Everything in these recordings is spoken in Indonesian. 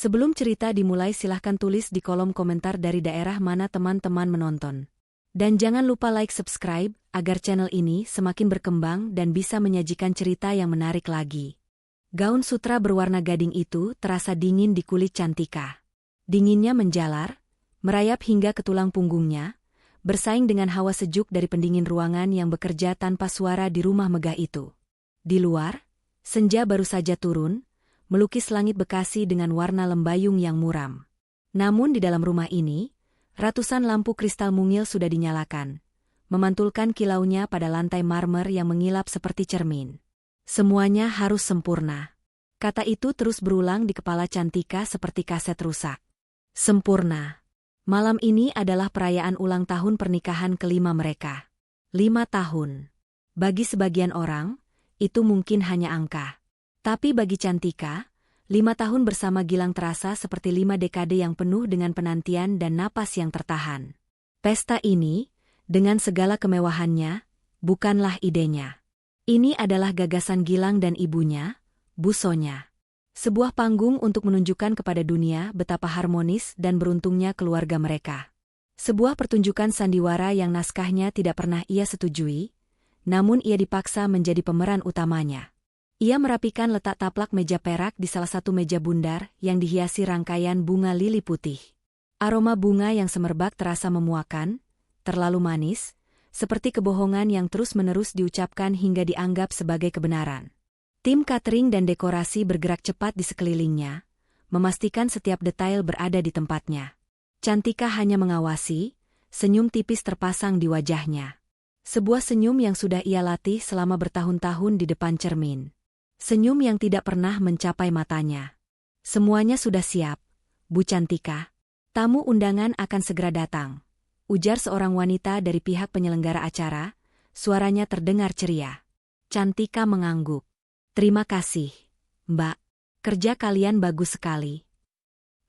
Sebelum cerita dimulai silahkan tulis di kolom komentar dari daerah mana teman-teman menonton. Dan jangan lupa like subscribe, agar channel ini semakin berkembang dan bisa menyajikan cerita yang menarik lagi. Gaun sutra berwarna gading itu terasa dingin di kulit Cantika. Dinginnya menjalar, merayap hingga ke tulang punggungnya, bersaing dengan hawa sejuk dari pendingin ruangan yang bekerja tanpa suara di rumah megah itu. Di luar, senja baru saja turun, melukis langit Bekasi dengan warna lembayung yang muram. Namun di dalam rumah ini, ratusan lampu kristal mungil sudah dinyalakan, memantulkan kilaunya pada lantai marmer yang mengilap seperti cermin. Semuanya harus sempurna. Kata itu terus berulang di kepala Cantika seperti kaset rusak. Sempurna. Malam ini adalah perayaan ulang tahun pernikahan kelima mereka. 5 tahun. Bagi sebagian orang, itu mungkin hanya angka. Tapi bagi Cantika, 5 tahun bersama Gilang terasa seperti 5 dekade yang penuh dengan penantian dan napas yang tertahan. Pesta ini, dengan segala kemewahannya, bukanlah idenya. Ini adalah gagasan Gilang dan ibunya, Bu Sonya. Sebuah panggung untuk menunjukkan kepada dunia betapa harmonis dan beruntungnya keluarga mereka. Sebuah pertunjukan sandiwara yang naskahnya tidak pernah ia setujui, namun ia dipaksa menjadi pemeran utamanya. Ia merapikan letak taplak meja perak di salah satu meja bundar yang dihiasi rangkaian bunga lili putih. Aroma bunga yang semerbak terasa memuakan, terlalu manis, seperti kebohongan yang terus-menerus diucapkan hingga dianggap sebagai kebenaran. Tim catering dan dekorasi bergerak cepat di sekelilingnya, memastikan setiap detail berada di tempatnya. Cantika hanya mengawasi, senyum tipis terpasang di wajahnya. Sebuah senyum yang sudah ia latih selama bertahun-tahun di depan cermin. Senyum yang tidak pernah mencapai matanya. Semuanya sudah siap, Bu Cantika. Tamu undangan akan segera datang, ujar seorang wanita dari pihak penyelenggara acara, suaranya terdengar ceria. Cantika mengangguk. Terima kasih, Mbak. Kerja kalian bagus sekali.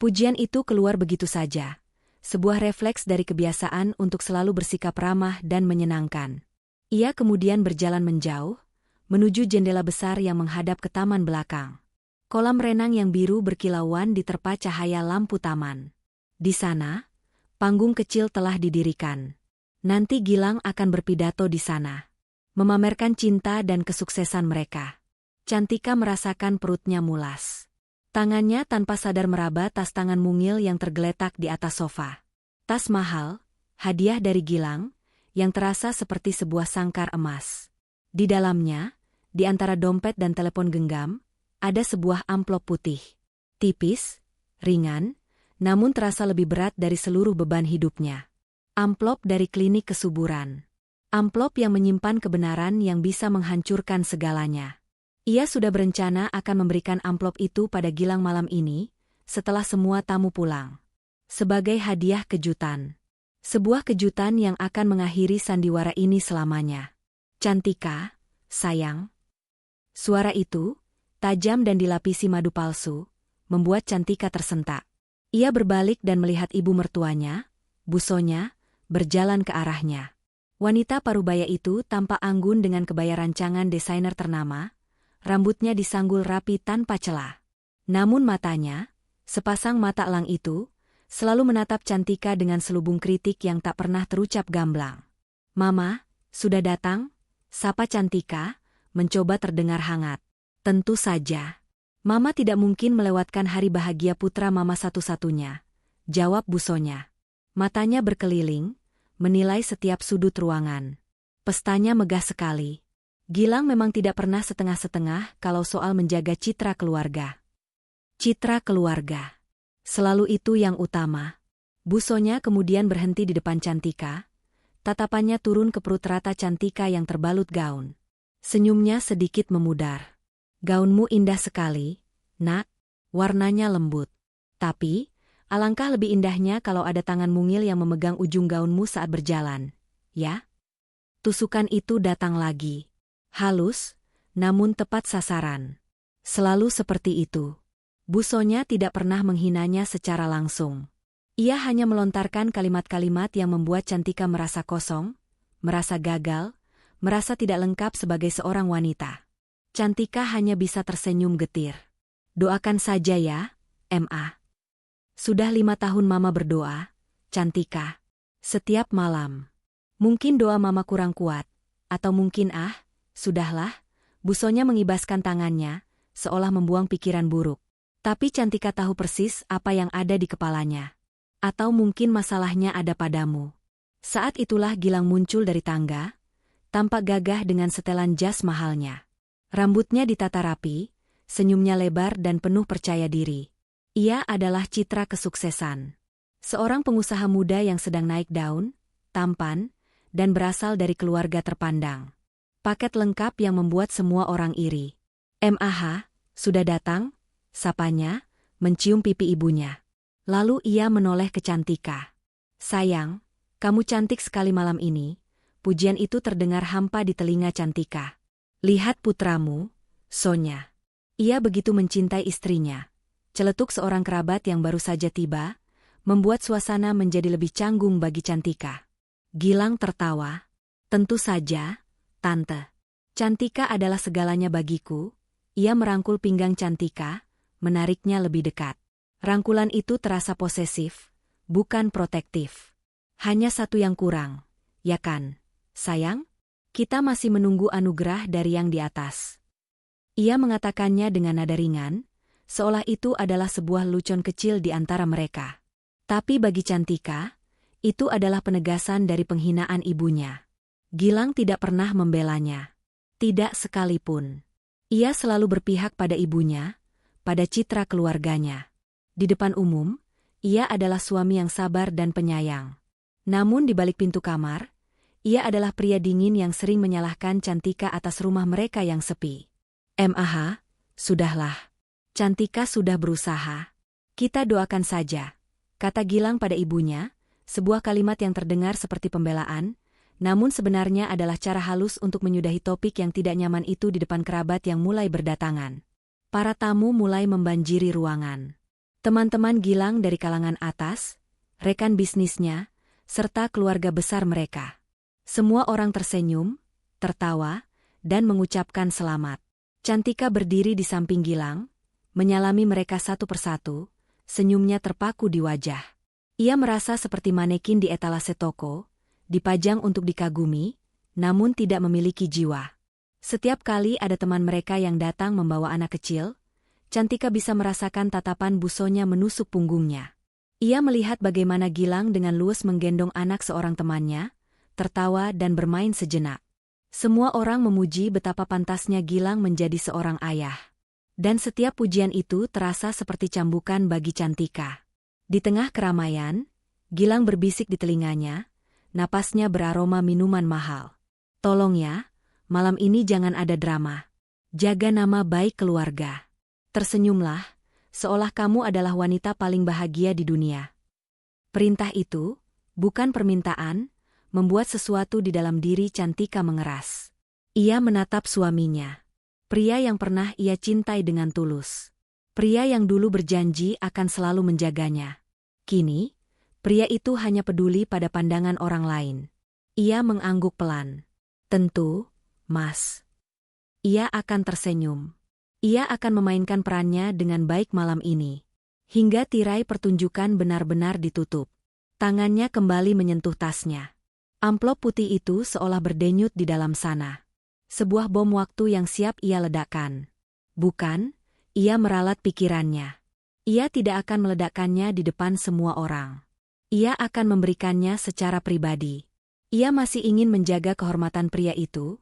Pujian itu keluar begitu saja. Sebuah refleks dari kebiasaan untuk selalu bersikap ramah dan menyenangkan. Ia kemudian berjalan menjauh, menuju jendela besar yang menghadap ke taman belakang. Kolam renang yang biru berkilauan diterpa cahaya lampu taman. Di sana, panggung kecil telah didirikan. Nanti Gilang akan berpidato di sana, memamerkan cinta dan kesuksesan mereka. Cantika merasakan perutnya mulas. Tangannya tanpa sadar meraba tas tangan mungil yang tergeletak di atas sofa. Tas mahal, hadiah dari Gilang, yang terasa seperti sebuah sangkar emas. Di dalamnya, di antara dompet dan telepon genggam, ada sebuah amplop putih. Tipis, ringan, namun terasa lebih berat dari seluruh beban hidupnya. Amplop dari klinik kesuburan. Amplop yang menyimpan kebenaran yang bisa menghancurkan segalanya. Ia sudah berencana akan memberikan amplop itu pada Gilang malam ini, setelah semua tamu pulang. Sebagai hadiah kejutan. Sebuah kejutan yang akan mengakhiri sandiwara ini selamanya. Cantika, sayang. Suara itu, tajam dan dilapisi madu palsu, membuat Cantika tersentak. Ia berbalik dan melihat ibu mertuanya, Bu Sonya, berjalan ke arahnya. Wanita parubaya itu tampak anggun dengan kebaya rancangan desainer ternama, rambutnya disanggul rapi tanpa celah. Namun matanya, sepasang mata elang itu, selalu menatap Cantika dengan selubung kritik yang tak pernah terucap gamblang. "Mama, sudah datang?" sapa Cantika, mencoba terdengar hangat. "Tentu saja. Mama tidak mungkin melewatkan hari bahagia putra Mama satu-satunya," jawab Bu Sonya. Matanya berkeliling, menilai setiap sudut ruangan. Pestanya megah sekali. Gilang memang tidak pernah setengah-setengah kalau soal menjaga citra keluarga. Citra keluarga. Selalu itu yang utama. Bu Sonya kemudian berhenti di depan Cantika. Tatapannya turun ke perut rata Cantika yang terbalut gaun. Senyumnya sedikit memudar. "Gaunmu indah sekali, Nak. Warnanya lembut. Tapi, alangkah lebih indahnya kalau ada tangan mungil yang memegang ujung gaunmu saat berjalan, ya?" Tusukan itu datang lagi. Halus, namun tepat sasaran. Selalu seperti itu. Bu Sonya tidak pernah menghinanya secara langsung. Ia hanya melontarkan kalimat-kalimat yang membuat Cantika merasa kosong, merasa gagal, merasa tidak lengkap sebagai seorang wanita. Cantika hanya bisa tersenyum getir. "Doakan saja ya, Ma." Sudah 5 tahun Mama berdoa, Cantika. Setiap malam. Mungkin doa Mama kurang kuat. Atau mungkin sudahlah. Busonya mengibaskan tangannya, seolah membuang pikiran buruk. Tapi Cantika tahu persis apa yang ada di kepalanya. Atau mungkin masalahnya ada padamu. Saat itulah Gilang muncul dari tangga, tampak gagah dengan setelan jas mahalnya. Rambutnya ditata rapi, senyumnya lebar dan penuh percaya diri. Ia adalah citra kesuksesan. Seorang pengusaha muda yang sedang naik daun, tampan, dan berasal dari keluarga terpandang. Paket lengkap yang membuat semua orang iri. "Mah, sudah datang?" sapanya, mencium pipi ibunya. Lalu ia menoleh ke Cantika. "Sayang, kamu cantik sekali malam ini." Pujian itu terdengar hampa di telinga Cantika. "Lihat putramu, Sonya." Ia begitu mencintai istrinya. Celetuk seorang kerabat yang baru saja tiba, membuat suasana menjadi lebih canggung bagi Cantika. Gilang tertawa. "Tentu saja, Tante. Cantika adalah segalanya bagiku." Ia merangkul pinggang Cantika, menariknya lebih dekat. Rangkulan itu terasa posesif, bukan protektif. "Hanya satu yang kurang, ya kan, sayang? Kita masih menunggu anugerah dari yang di atas." Ia mengatakannya dengan nada ringan, seolah itu adalah sebuah lelucon kecil di antara mereka. Tapi bagi Cantika, itu adalah penegasan dari penghinaan ibunya. Gilang tidak pernah membelanya. Tidak sekalipun. Ia selalu berpihak pada ibunya, pada citra keluarganya. Di depan umum, ia adalah suami yang sabar dan penyayang. Namun di balik pintu kamar, ia adalah pria dingin yang sering menyalahkan Cantika atas rumah mereka yang sepi. "Mah, sudahlah. Cantika sudah berusaha. Kita doakan saja," kata Gilang pada ibunya, sebuah kalimat yang terdengar seperti pembelaan, namun sebenarnya adalah cara halus untuk menyudahi topik yang tidak nyaman itu di depan kerabat yang mulai berdatangan. Para tamu mulai membanjiri ruangan. Teman-teman Gilang dari kalangan atas, rekan bisnisnya, serta keluarga besar mereka. Semua orang tersenyum, tertawa, dan mengucapkan selamat. Cantika berdiri di samping Gilang, menyalami mereka satu persatu, senyumnya terpaku di wajah. Ia merasa seperti manekin di etalase toko, dipajang untuk dikagumi, namun tidak memiliki jiwa. Setiap kali ada teman mereka yang datang membawa anak kecil, Cantika bisa merasakan tatapan busonya menusuk punggungnya. Ia melihat bagaimana Gilang dengan luwes menggendong anak seorang temannya, tertawa dan bermain sejenak. Semua orang memuji betapa pantasnya Gilang menjadi seorang ayah. Dan setiap pujian itu terasa seperti cambukan bagi Cantika. Di tengah keramaian, Gilang berbisik di telinganya, napasnya beraroma minuman mahal. "Tolong ya, malam ini jangan ada drama. Jaga nama baik keluarga. Tersenyumlah, seolah kamu adalah wanita paling bahagia di dunia." Perintah itu, bukan permintaan, membuat sesuatu di dalam diri Cantika mengeras. Ia menatap suaminya. Pria yang pernah ia cintai dengan tulus. Pria yang dulu berjanji akan selalu menjaganya. Kini, pria itu hanya peduli pada pandangan orang lain. Ia mengangguk pelan. "Tentu, Mas." Ia akan tersenyum. Ia akan memainkan perannya dengan baik malam ini. Hingga tirai pertunjukan benar-benar ditutup. Tangannya kembali menyentuh tasnya. Amplop putih itu seolah berdenyut di dalam sana. Sebuah bom waktu yang siap ia ledakan. Bukan, ia meralat pikirannya. Ia tidak akan meledakkannya di depan semua orang. Ia akan memberikannya secara pribadi. Ia masih ingin menjaga kehormatan pria itu,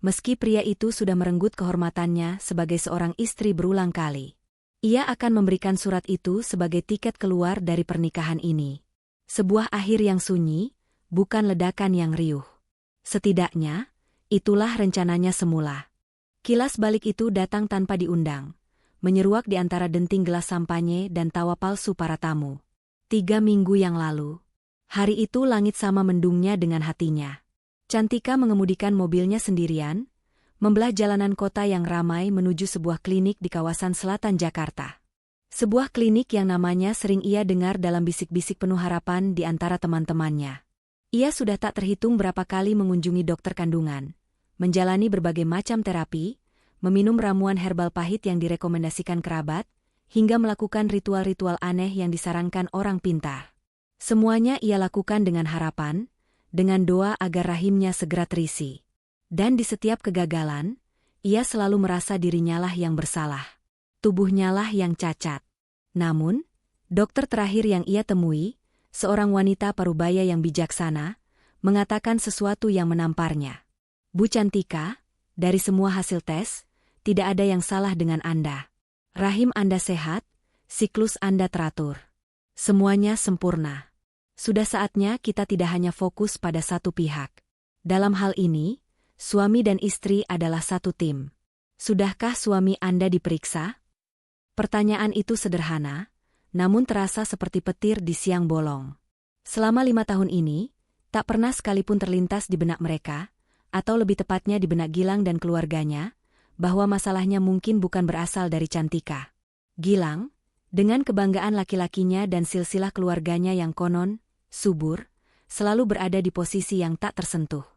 meski pria itu sudah merenggut kehormatannya sebagai seorang istri berulang kali. Ia akan memberikan surat itu sebagai tiket keluar dari pernikahan ini. Sebuah akhir yang sunyi, bukan ledakan yang riuh. Setidaknya, itulah rencananya semula. Kilas balik itu datang tanpa diundang, menyeruak di antara denting gelas sampanye dan tawa palsu para tamu. 3 minggu yang lalu. Hari itu langit sama mendungnya dengan hatinya. Cantika mengemudikan mobilnya sendirian, membelah jalanan kota yang ramai menuju sebuah klinik di kawasan selatan Jakarta. Sebuah klinik yang namanya sering ia dengar dalam bisik-bisik penuh harapan di antara teman-temannya. Ia sudah tak terhitung berapa kali mengunjungi dokter kandungan, menjalani berbagai macam terapi, meminum ramuan herbal pahit yang direkomendasikan kerabat, hingga melakukan ritual-ritual aneh yang disarankan orang pintar. Semuanya ia lakukan dengan harapan, dengan doa agar rahimnya segera terisi. Dan di setiap kegagalan, ia selalu merasa dirinyalah yang bersalah. Tubuhnyalah yang cacat. Namun, dokter terakhir yang ia temui, seorang wanita parubaya yang bijaksana, mengatakan sesuatu yang menamparnya. Bu Cantika, dari semua hasil tes, tidak ada yang salah dengan Anda. Rahim Anda sehat, siklus Anda teratur. Semuanya sempurna. Sudah saatnya kita tidak hanya fokus pada satu pihak. Dalam hal ini, suami dan istri adalah satu tim. Sudahkah suami Anda diperiksa? Pertanyaan itu sederhana, namun terasa seperti petir di siang bolong. Selama 5 tahun ini, tak pernah sekalipun terlintas di benak mereka, atau lebih tepatnya di benak Gilang dan keluarganya, bahwa masalahnya mungkin bukan berasal dari Cantika. Gilang, dengan kebanggaan laki-lakinya dan silsilah keluarganya yang konon, subur, selalu berada di posisi yang tak tersentuh.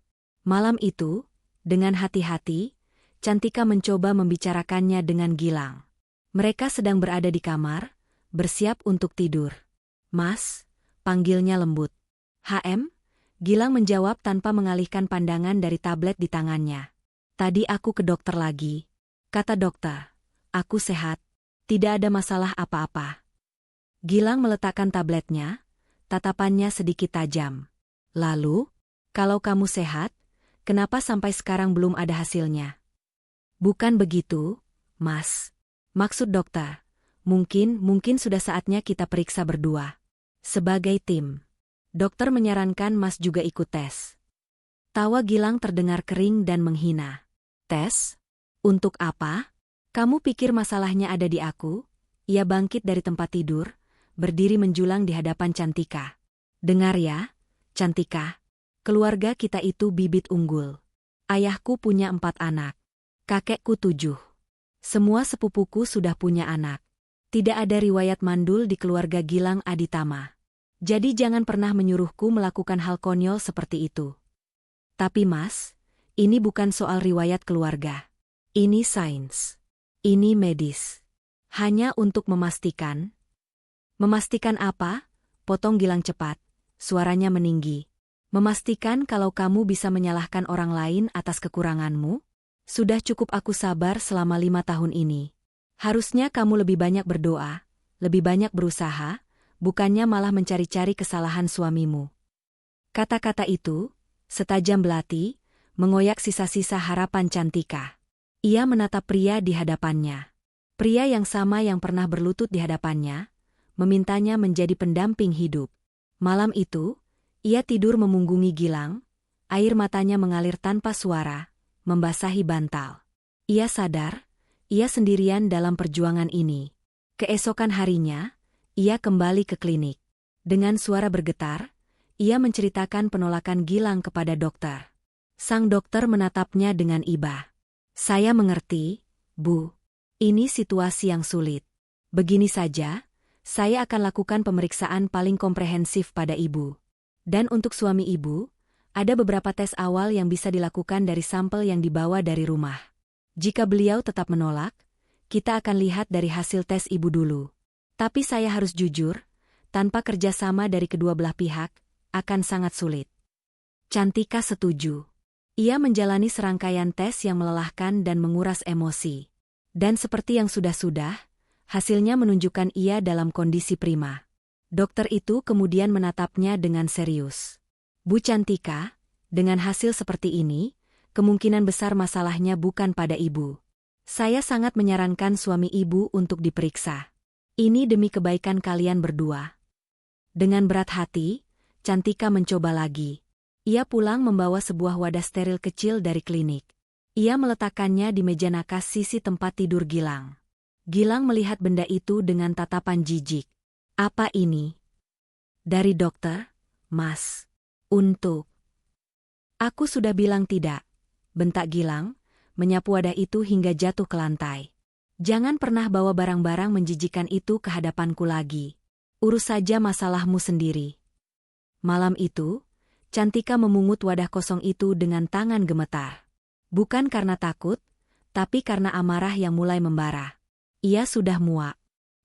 Malam itu, dengan hati-hati, Cantika mencoba membicarakannya dengan Gilang. Mereka sedang berada di kamar, bersiap untuk tidur. "Mas," panggilnya lembut. "HM?" Gilang menjawab tanpa mengalihkan pandangan dari tablet di tangannya. "Tadi aku ke dokter lagi. Kata dokter, aku sehat, tidak ada masalah apa-apa." Gilang meletakkan tabletnya, tatapannya sedikit tajam. "Lalu, kalau kamu sehat, kenapa sampai sekarang belum ada hasilnya?" "Bukan begitu, Mas. Maksud dokter, mungkin sudah saatnya kita periksa berdua. Sebagai tim. Dokter menyarankan Mas juga ikut tes." Tawa Gilang terdengar kering dan menghina. "Tes? Untuk apa? Kamu pikir masalahnya ada di aku?" Ia bangkit dari tempat tidur, berdiri menjulang di hadapan Cantika. "Dengar ya, Cantika. Keluarga kita itu bibit unggul. Ayahku punya 4 anak. Kakekku 7. Semua sepupuku sudah punya anak. Tidak ada riwayat mandul di keluarga Gilang Aditama. Jadi jangan pernah menyuruhku melakukan hal konyol seperti itu. Tapi Mas, ini bukan soal riwayat keluarga. Ini sains. Ini medis. Hanya untuk memastikan." "Memastikan apa?" potong Gilang cepat, suaranya meninggi. "Memastikan kalau kamu bisa menyalahkan orang lain atas kekuranganmu? Sudah cukup aku sabar selama 5 tahun ini. Harusnya kamu lebih banyak berdoa, lebih banyak berusaha, bukannya malah mencari-cari kesalahan suamimu." Kata-kata itu, setajam belati, mengoyak sisa-sisa harapan Cantika. Ia menatap pria di hadapannya. Pria yang sama yang pernah berlutut di hadapannya, memintanya menjadi pendamping hidup. Malam itu, ia tidur memunggungi Gilang, air matanya mengalir tanpa suara, membasahi bantal. Ia sadar, ia sendirian dalam perjuangan ini. Keesokan harinya, ia kembali ke klinik. Dengan suara bergetar, ia menceritakan penolakan Gilang kepada dokter. Sang dokter menatapnya dengan iba. "Saya mengerti, Bu. Ini situasi yang sulit. Begini saja, saya akan lakukan pemeriksaan paling komprehensif pada Ibu. Dan untuk suami Ibu, ada beberapa tes awal yang bisa dilakukan dari sampel yang dibawa dari rumah. Jika beliau tetap menolak, kita akan lihat dari hasil tes Ibu dulu. Tapi saya harus jujur, tanpa kerjasama dari kedua belah pihak, akan sangat sulit." Cantika setuju. Ia menjalani serangkaian tes yang melelahkan dan menguras emosi. Dan seperti yang sudah-sudah, hasilnya menunjukkan ia dalam kondisi prima. Dokter itu kemudian menatapnya dengan serius. "Bu Cantika, dengan hasil seperti ini, kemungkinan besar masalahnya bukan pada Ibu. Saya sangat menyarankan suami Ibu untuk diperiksa. Ini demi kebaikan kalian berdua." Dengan berat hati, Cantika mencoba lagi. Ia pulang membawa sebuah wadah steril kecil dari klinik. Ia meletakkannya di meja nakas sisi tempat tidur Gilang. Gilang melihat benda itu dengan tatapan jijik. "Apa ini?" "Dari dokter, Mas. Untuk..." "Aku sudah bilang tidak," bentak Gilang, menyapu wadah itu hingga jatuh ke lantai. "Jangan pernah bawa barang-barang menjijikan itu ke hadapanku lagi. Urus saja masalahmu sendiri." Malam itu, Cantika memungut wadah kosong itu dengan tangan gemetar. Bukan karena takut, tapi karena amarah yang mulai membara. Ia sudah muak.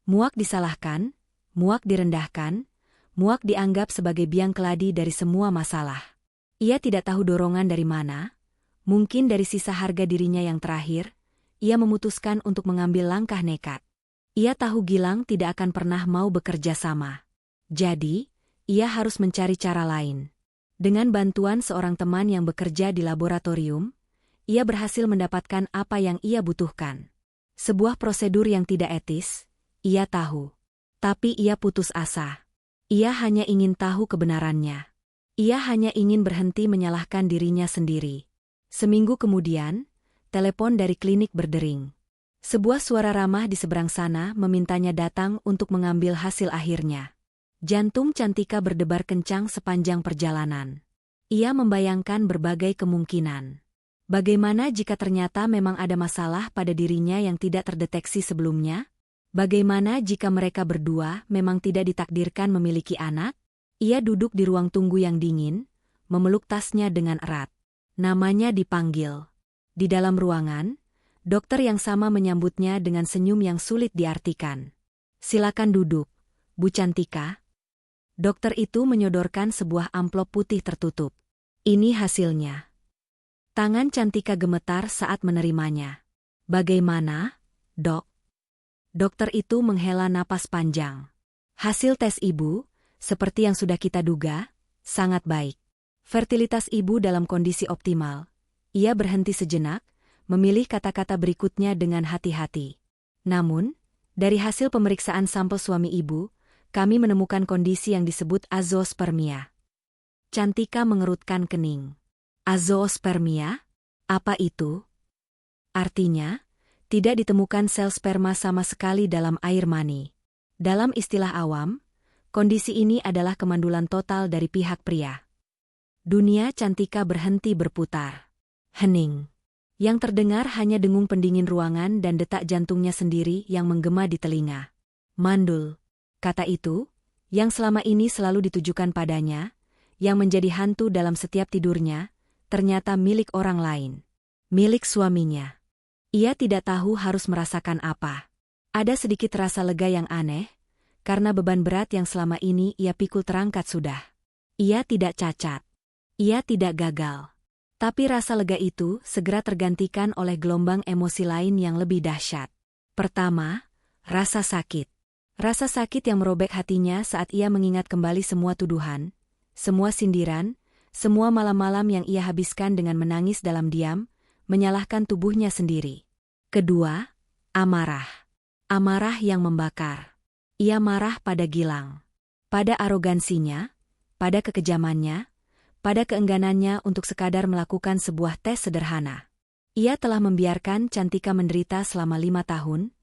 Muak disalahkan, muak direndahkan, muak dianggap sebagai biang keladi dari semua masalah. Ia tidak tahu dorongan dari mana, mungkin dari sisa harga dirinya yang terakhir, ia memutuskan untuk mengambil langkah nekat. Ia tahu Gilang tidak akan pernah mau bekerja sama. Jadi, ia harus mencari cara lain. Dengan bantuan seorang teman yang bekerja di laboratorium, ia berhasil mendapatkan apa yang ia butuhkan. Sebuah prosedur yang tidak etis, ia tahu. Tapi ia putus asa. Ia hanya ingin tahu kebenarannya. Ia hanya ingin berhenti menyalahkan dirinya sendiri. Seminggu kemudian, telepon dari klinik berdering. Sebuah suara ramah di seberang sana memintanya datang untuk mengambil hasil akhirnya. Jantung Cantika berdebar kencang sepanjang perjalanan. Ia membayangkan berbagai kemungkinan. Bagaimana jika ternyata memang ada masalah pada dirinya yang tidak terdeteksi sebelumnya? Bagaimana jika mereka berdua memang tidak ditakdirkan memiliki anak? Ia duduk di ruang tunggu yang dingin, memeluk tasnya dengan erat. Namanya dipanggil. Di dalam ruangan, dokter yang sama menyambutnya dengan senyum yang sulit diartikan. "Silakan duduk, Bu Cantika." Dokter itu menyodorkan sebuah amplop putih tertutup. "Ini hasilnya." Tangan Cantika gemetar saat menerimanya. "Bagaimana, Dok?" Dokter itu menghela napas panjang. "Hasil tes ibu, seperti yang sudah kita duga, sangat baik. Fertilitas ibu dalam kondisi optimal." Ia berhenti sejenak, memilih kata-kata berikutnya dengan hati-hati. "Namun, dari hasil pemeriksaan sampel suami ibu, kami menemukan kondisi yang disebut azoospermia." Cantika mengerutkan kening. "Azoospermia? Apa itu?" "Artinya, tidak ditemukan sel sperma sama sekali dalam air mani. Dalam istilah awam, kondisi ini adalah kemandulan total dari pihak pria." Dunia Cantika berhenti berputar. Hening. Yang terdengar hanya dengung pendingin ruangan dan detak jantungnya sendiri yang menggema di telinga. "Mandul." Kata itu, yang selama ini selalu ditujukan padanya, yang menjadi hantu dalam setiap tidurnya, ternyata milik orang lain. Milik suaminya. Ia tidak tahu harus merasakan apa. Ada sedikit rasa lega yang aneh, karena beban berat yang selama ini ia pikul terangkat sudah. Ia tidak cacat. Ia tidak gagal. Tapi rasa lega itu segera tergantikan oleh gelombang emosi lain yang lebih dahsyat. Pertama, rasa sakit. Rasa sakit yang merobek hatinya saat ia mengingat kembali semua tuduhan, semua sindiran, semua malam-malam yang ia habiskan dengan menangis dalam diam, menyalahkan tubuhnya sendiri. Kedua, amarah. Amarah yang membakar. Ia marah pada Gilang. Pada arogansinya, pada kekejamannya, pada keengganannya untuk sekadar melakukan sebuah tes sederhana. Ia telah membiarkan Cantika menderita selama 5 tahun,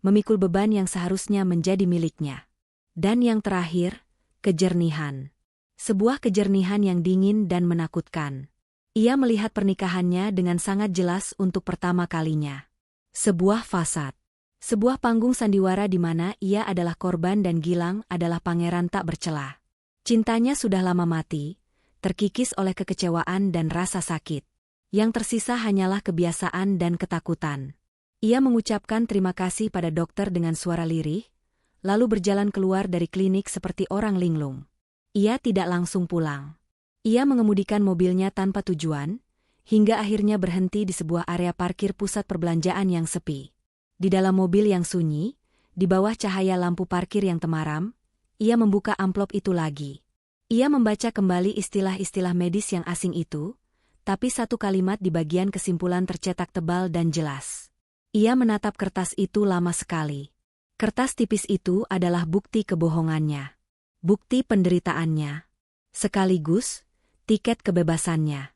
memikul beban yang seharusnya menjadi miliknya. Dan yang terakhir, kejernihan. Sebuah kejernihan yang dingin dan menakutkan. Ia melihat pernikahannya dengan sangat jelas untuk pertama kalinya. Sebuah fasad. Sebuah panggung sandiwara di mana ia adalah korban dan Gilang adalah pangeran tak bercelah. Cintanya sudah lama mati, terkikis oleh kekecewaan dan rasa sakit. Yang tersisa hanyalah kebiasaan dan ketakutan. Ia mengucapkan terima kasih pada dokter dengan suara lirih, lalu berjalan keluar dari klinik seperti orang linglung. Ia tidak langsung pulang. Ia mengemudikan mobilnya tanpa tujuan, hingga akhirnya berhenti di sebuah area parkir pusat perbelanjaan yang sepi. Di dalam mobil yang sunyi, di bawah cahaya lampu parkir yang temaram, ia membuka amplop itu lagi. Ia membaca kembali istilah-istilah medis yang asing itu, tapi satu kalimat di bagian kesimpulan tercetak tebal dan jelas. Ia menatap kertas itu lama sekali. Kertas tipis itu adalah bukti kebohongannya. Bukti penderitaannya. Sekaligus, tiket kebebasannya.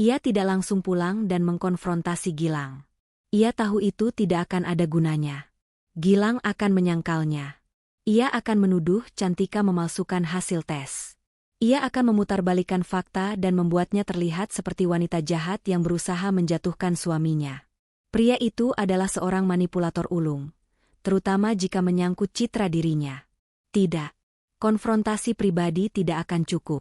Ia tidak langsung pulang dan mengkonfrontasi Gilang. Ia tahu itu tidak akan ada gunanya. Gilang akan menyangkalnya. Ia akan menuduh Cantika memalsukan hasil tes. Ia akan memutarbalikkan fakta dan membuatnya terlihat seperti wanita jahat yang berusaha menjatuhkan suaminya. Pria itu adalah seorang manipulator ulung, terutama jika menyangkut citra dirinya. Tidak. Konfrontasi pribadi tidak akan cukup.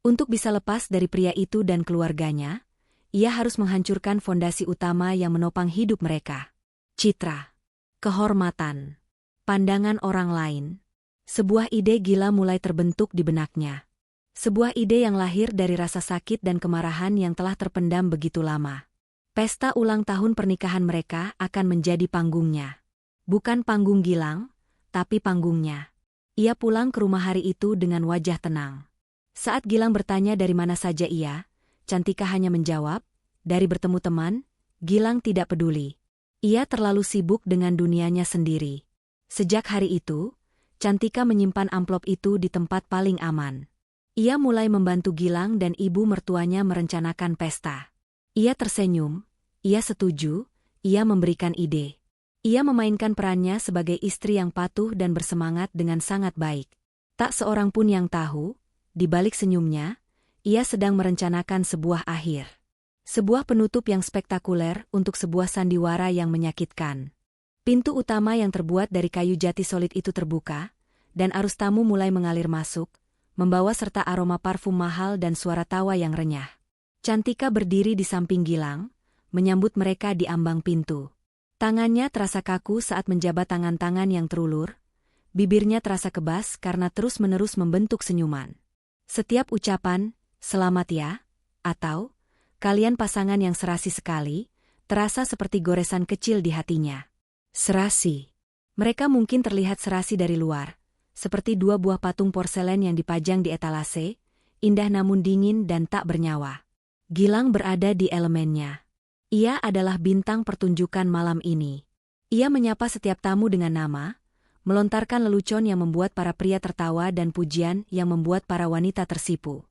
Untuk bisa lepas dari pria itu dan keluarganya, ia harus menghancurkan fondasi utama yang menopang hidup mereka. Citra. Kehormatan. Pandangan orang lain. Sebuah ide gila mulai terbentuk di benaknya. Sebuah ide yang lahir dari rasa sakit dan kemarahan yang telah terpendam begitu lama. Pesta ulang tahun pernikahan mereka akan menjadi panggungnya. Bukan panggung Gilang, tapi panggungnya. Ia pulang ke rumah hari itu dengan wajah tenang. Saat Gilang bertanya dari mana saja ia, Cantika hanya menjawab, dari bertemu teman. Gilang tidak peduli. Ia terlalu sibuk dengan dunianya sendiri. Sejak hari itu, Cantika menyimpan amplop itu di tempat paling aman. Ia mulai membantu Gilang dan ibu mertuanya merencanakan pesta. Ia tersenyum, ia setuju, ia memberikan ide. Ia memainkan perannya sebagai istri yang patuh dan bersemangat dengan sangat baik. Tak seorang pun yang tahu, di balik senyumnya, ia sedang merencanakan sebuah akhir. Sebuah penutup yang spektakuler untuk sebuah sandiwara yang menyakitkan. Pintu utama yang terbuat dari kayu jati solid itu terbuka, dan arus tamu mulai mengalir masuk, membawa serta aroma parfum mahal dan suara tawa yang renyah. Cantika berdiri di samping Gilang, menyambut mereka di ambang pintu. Tangannya terasa kaku saat menjabat tangan-tangan yang terulur, bibirnya terasa kebas karena terus-menerus membentuk senyuman. Setiap ucapan, "Selamat ya," atau "Kalian pasangan yang serasi sekali," terasa seperti goresan kecil di hatinya. Serasi. Mereka mungkin terlihat serasi dari luar, seperti dua buah patung porselen yang dipajang di etalase, indah namun dingin dan tak bernyawa. Gilang berada di elemennya. Ia adalah bintang pertunjukan malam ini. Ia menyapa setiap tamu dengan nama, melontarkan lelucon yang membuat para pria tertawa dan pujian yang membuat para wanita tersipu.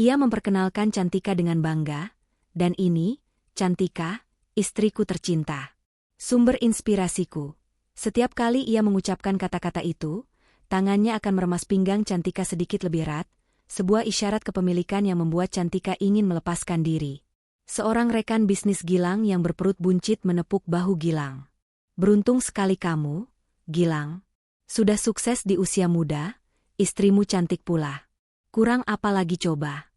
Ia memperkenalkan Cantika dengan bangga, dan ini, Cantika, istriku tercinta. Sumber inspirasiku. Setiap kali ia mengucapkan kata-kata itu, tangannya akan meremas pinggang Cantika sedikit lebih erat, sebuah isyarat kepemilikan yang membuat Cantika ingin melepaskan diri. Seorang rekan bisnis Gilang yang berperut buncit menepuk bahu Gilang. Beruntung sekali kamu, Gilang. Sudah sukses di usia muda, istrimu cantik pula. Kurang apa lagi coba?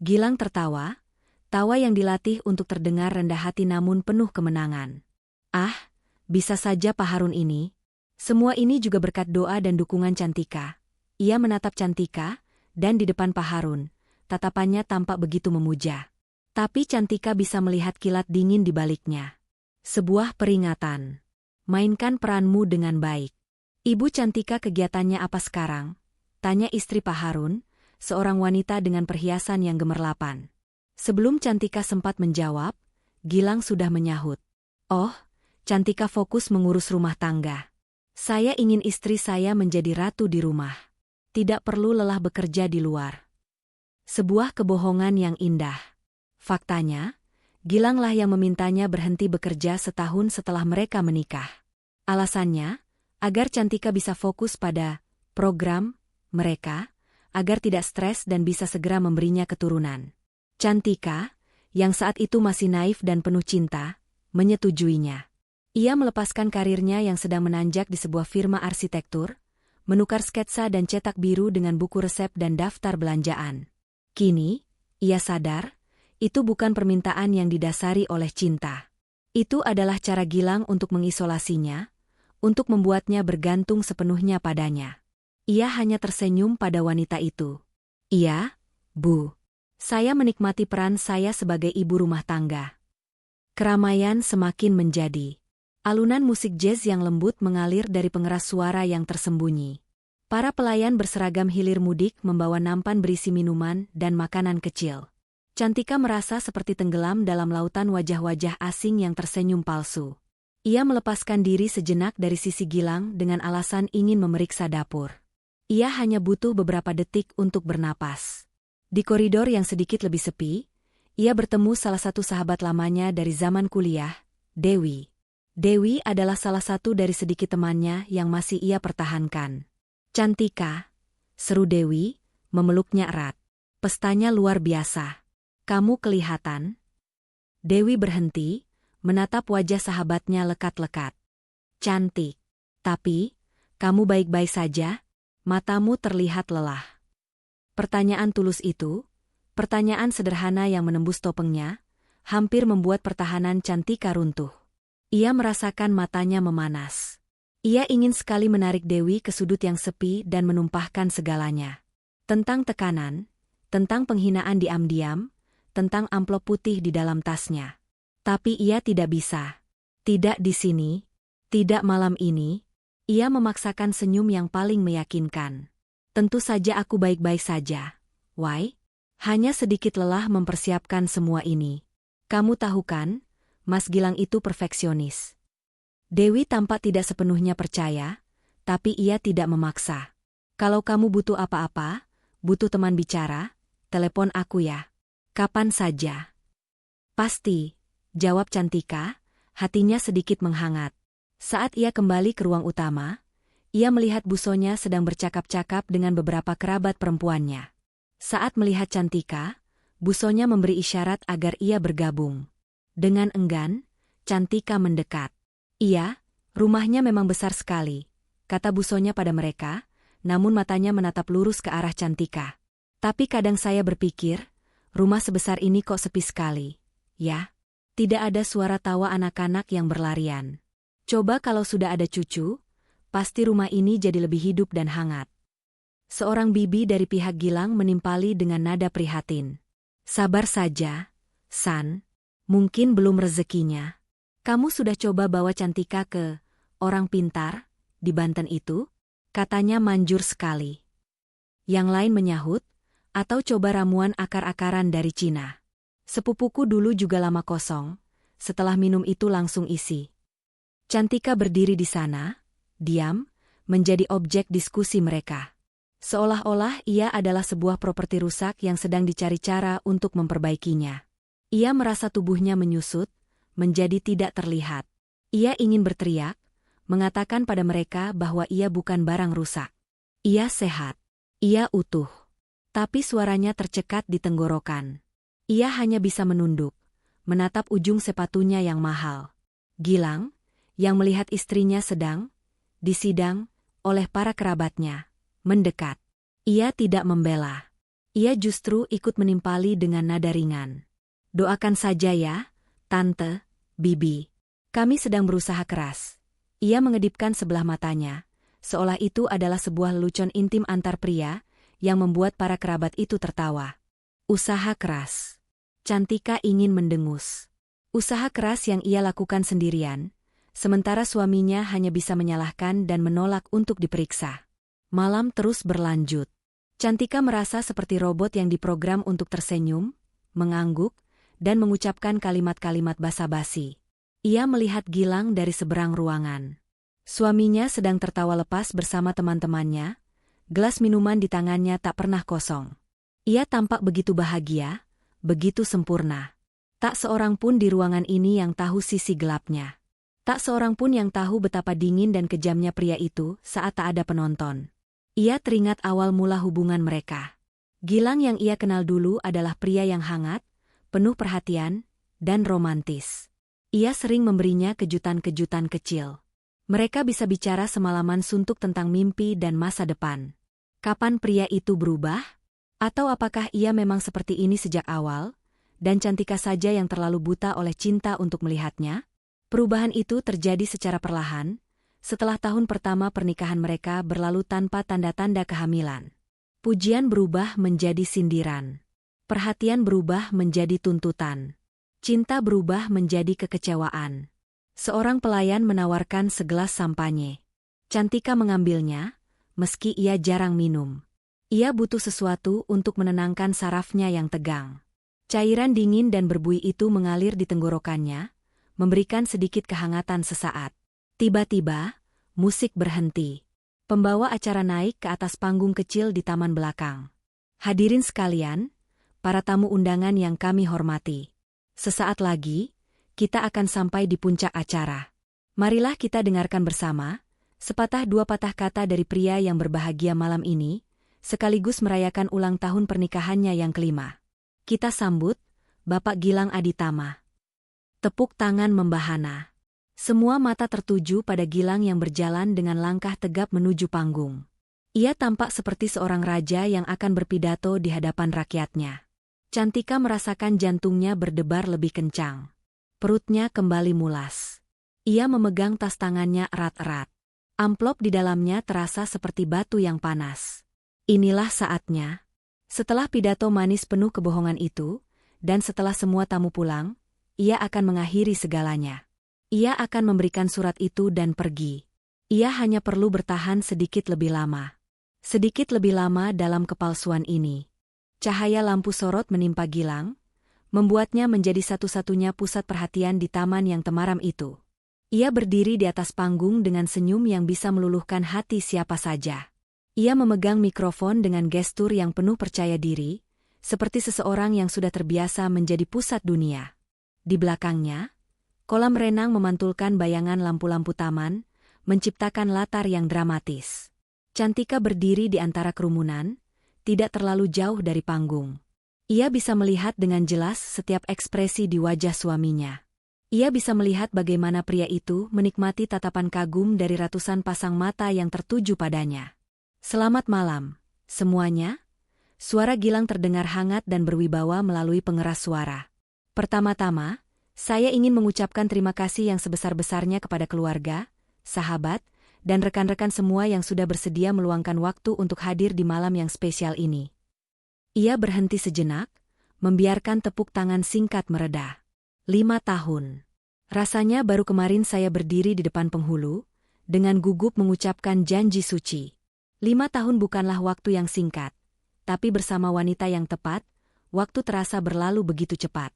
Gilang tertawa, tawa yang dilatih untuk terdengar rendah hati namun penuh kemenangan. Ah, bisa saja Pak Harun ini. Semua ini juga berkat doa dan dukungan Cantika. Ia menatap Cantika, dan di depan Pak Harun, tatapannya tampak begitu memuja. Tapi Cantika bisa melihat kilat dingin di baliknya. Sebuah peringatan. Mainkan peranmu dengan baik. Ibu Cantika kegiatannya apa sekarang? Tanya istri Pak Harun, seorang wanita dengan perhiasan yang gemerlapan. Sebelum Cantika sempat menjawab, Gilang sudah menyahut. Oh, Cantika fokus mengurus rumah tangga. Saya ingin istri saya menjadi ratu di rumah. Tidak perlu lelah bekerja di luar. Sebuah kebohongan yang indah. Faktanya, Gilanglah yang memintanya berhenti bekerja setahun setelah mereka menikah. Alasannya, agar Cantika bisa fokus pada program mereka, agar tidak stres dan bisa segera memberinya keturunan. Cantika, yang saat itu masih naif dan penuh cinta, menyetujuinya. Ia melepaskan karirnya yang sedang menanjak di sebuah firma arsitektur, menukar sketsa dan cetak biru dengan buku resep dan daftar belanjaan. Kini, ia sadar, itu bukan permintaan yang didasari oleh cinta. Itu adalah cara Gilang untuk mengisolasinya, untuk membuatnya bergantung sepenuhnya padanya. Ia hanya tersenyum pada wanita itu. Iya, Bu. Saya menikmati peran saya sebagai ibu rumah tangga. Keramaian semakin menjadi. Alunan musik jazz yang lembut mengalir dari pengeras suara yang tersembunyi. Para pelayan berseragam hilir mudik membawa nampan berisi minuman dan makanan kecil. Cantika merasa seperti tenggelam dalam lautan wajah-wajah asing yang tersenyum palsu. Ia melepaskan diri sejenak dari sisi Gilang dengan alasan ingin memeriksa dapur. Ia hanya butuh beberapa detik untuk bernapas. Di koridor yang sedikit lebih sepi, ia bertemu salah satu sahabat lamanya dari zaman kuliah, Dewi. Dewi adalah salah satu dari sedikit temannya yang masih ia pertahankan. Cantika, seru Dewi, memeluknya erat. Pestanya luar biasa. Kamu kelihatan. Dewi berhenti, menatap wajah sahabatnya lekat-lekat. Cantik. Tapi, kamu baik-baik saja? Matamu terlihat lelah. Pertanyaan tulus itu, pertanyaan sederhana yang menembus topengnya, hampir membuat pertahanan Cantika runtuh. Ia merasakan matanya memanas. Ia ingin sekali menarik Dewi ke sudut yang sepi dan menumpahkan segalanya. Tentang tekanan, tentang penghinaan diam-diam, tentang amplop putih di dalam tasnya. Tapi ia tidak bisa. Tidak di sini, tidak malam ini. Ia memaksakan senyum yang paling meyakinkan. Tentu saja aku baik-baik saja. Why? Hanya sedikit lelah mempersiapkan semua ini. Kamu tahu kan, Mas Gilang itu perfeksionis. Dewi tampak tidak sepenuhnya percaya, tapi ia tidak memaksa. Kalau kamu butuh apa-apa, butuh teman bicara, telepon aku ya. Kapan saja. Pasti, jawab Cantika, hatinya sedikit menghangat. Saat ia kembali ke ruang utama, ia melihat Busonya sedang bercakap-cakap dengan beberapa kerabat perempuannya. Saat melihat Cantika, Busonya memberi isyarat agar ia bergabung. Dengan enggan, Cantika mendekat. Iya, rumahnya memang besar sekali, kata Busonya pada mereka, namun matanya menatap lurus ke arah Cantika. Tapi kadang saya berpikir, rumah sebesar ini kok sepi sekali, ya? Tidak ada suara tawa anak-anak yang berlarian. Coba kalau sudah ada cucu, pasti rumah ini jadi lebih hidup dan hangat. Seorang bibi dari pihak Gilang menimpali dengan nada prihatin. Sabar saja, San. Mungkin belum rezekinya. Kamu sudah coba bawa Cantika ke orang pintar di Banten itu? Katanya manjur sekali. Yang lain menyahut, atau coba ramuan akar-akaran dari Cina. Sepupuku dulu juga lama kosong, setelah minum itu langsung isi. Cantika berdiri di sana, diam, menjadi objek diskusi mereka. Seolah-olah ia adalah sebuah properti rusak yang sedang dicari cara untuk memperbaikinya. Ia merasa tubuhnya menyusut, menjadi tidak terlihat. Ia ingin berteriak, mengatakan pada mereka bahwa ia bukan barang rusak. Ia sehat. Ia utuh. Tapi suaranya tercekat di tenggorokan. Ia hanya bisa menunduk, menatap ujung sepatunya yang mahal. Gilang, yang melihat istrinya sedang disidang oleh para kerabatnya, mendekat. Ia tidak membela. Ia justru ikut menimpali dengan nada ringan. Doakan saja ya, Tante, Bibi. Kami sedang berusaha keras. Ia mengedipkan sebelah matanya, seolah itu adalah sebuah lelucon intim antar pria, yang membuat para kerabat itu tertawa. Usaha keras. Cantika ingin mendengus. Usaha keras yang ia lakukan sendirian, sementara suaminya hanya bisa menyalahkan dan menolak untuk diperiksa. Malam terus berlanjut. Cantika merasa seperti robot yang diprogram untuk tersenyum, mengangguk, dan mengucapkan kalimat-kalimat basa-basi. Ia melihat Gilang dari seberang ruangan. Suaminya sedang tertawa lepas bersama teman-temannya, gelas minuman di tangannya tak pernah kosong. Ia tampak begitu bahagia, begitu sempurna. Tak seorang pun di ruangan ini yang tahu sisi gelapnya. Tak seorang pun yang tahu betapa dingin dan kejamnya pria itu saat tak ada penonton. Ia teringat awal mula hubungan mereka. Gilang yang ia kenal dulu adalah pria yang hangat, penuh perhatian, dan romantis. Ia sering memberinya kejutan-kejutan kecil. Mereka bisa bicara semalaman suntuk tentang mimpi dan masa depan. Kapan pria itu berubah? Atau apakah ia memang seperti ini sejak awal, dan Cantika saja yang terlalu buta oleh cinta untuk melihatnya? Perubahan itu terjadi secara perlahan, setelah tahun pertama pernikahan mereka berlalu tanpa tanda-tanda kehamilan. Pujian berubah menjadi sindiran. Perhatian berubah menjadi tuntutan. Cinta berubah menjadi kekecewaan. Seorang pelayan menawarkan segelas sampanye. Cantika mengambilnya, meski ia jarang minum. Ia butuh sesuatu untuk menenangkan sarafnya yang tegang. Cairan dingin dan berbuih itu mengalir di tenggorokannya, memberikan sedikit kehangatan sesaat. Tiba-tiba, musik berhenti. Pembawa acara naik ke atas panggung kecil di taman belakang. Hadirin sekalian, para tamu undangan yang kami hormati. Sesaat lagi, kita akan sampai di puncak acara. Marilah kita dengarkan bersama, sepatah dua patah kata dari pria yang berbahagia malam ini, sekaligus merayakan ulang tahun pernikahannya yang kelima. Kita sambut, Bapak Gilang Aditama. Tepuk tangan membahana. Semua mata tertuju pada Gilang yang berjalan dengan langkah tegap menuju panggung. Ia tampak seperti seorang raja yang akan berpidato di hadapan rakyatnya. Cantika merasakan jantungnya berdebar lebih kencang. Perutnya kembali mulas. Ia memegang tas tangannya erat-erat. Amplop di dalamnya terasa seperti batu yang panas. Inilah saatnya. Setelah pidato manis penuh kebohongan itu, dan setelah semua tamu pulang, ia akan mengakhiri segalanya. Ia akan memberikan surat itu dan pergi. Ia hanya perlu bertahan sedikit lebih lama. Sedikit lebih lama dalam kepalsuan ini. Cahaya lampu sorot menimpa Gilang, membuatnya menjadi satu-satunya pusat perhatian di taman yang temaram itu. Ia berdiri di atas panggung dengan senyum yang bisa meluluhkan hati siapa saja. Ia memegang mikrofon dengan gestur yang penuh percaya diri, seperti seseorang yang sudah terbiasa menjadi pusat dunia. Di belakangnya, kolam renang memantulkan bayangan lampu-lampu taman, menciptakan latar yang dramatis. Cantika berdiri di antara kerumunan, tidak terlalu jauh dari panggung. Ia bisa melihat dengan jelas setiap ekspresi di wajah suaminya. Ia bisa melihat bagaimana pria itu menikmati tatapan kagum dari ratusan pasang mata yang tertuju padanya. Selamat malam, semuanya. Suara Gilang terdengar hangat dan berwibawa melalui pengeras suara. Pertama-tama, saya ingin mengucapkan terima kasih yang sebesar-besarnya kepada keluarga, sahabat, dan rekan-rekan semua yang sudah bersedia meluangkan waktu untuk hadir di malam yang spesial ini. Ia berhenti sejenak, membiarkan tepuk tangan singkat mereda. 5 tahun. Rasanya baru kemarin saya berdiri di depan penghulu, dengan gugup mengucapkan janji suci. 5 tahun bukanlah waktu yang singkat, tapi bersama wanita yang tepat, waktu terasa berlalu begitu cepat.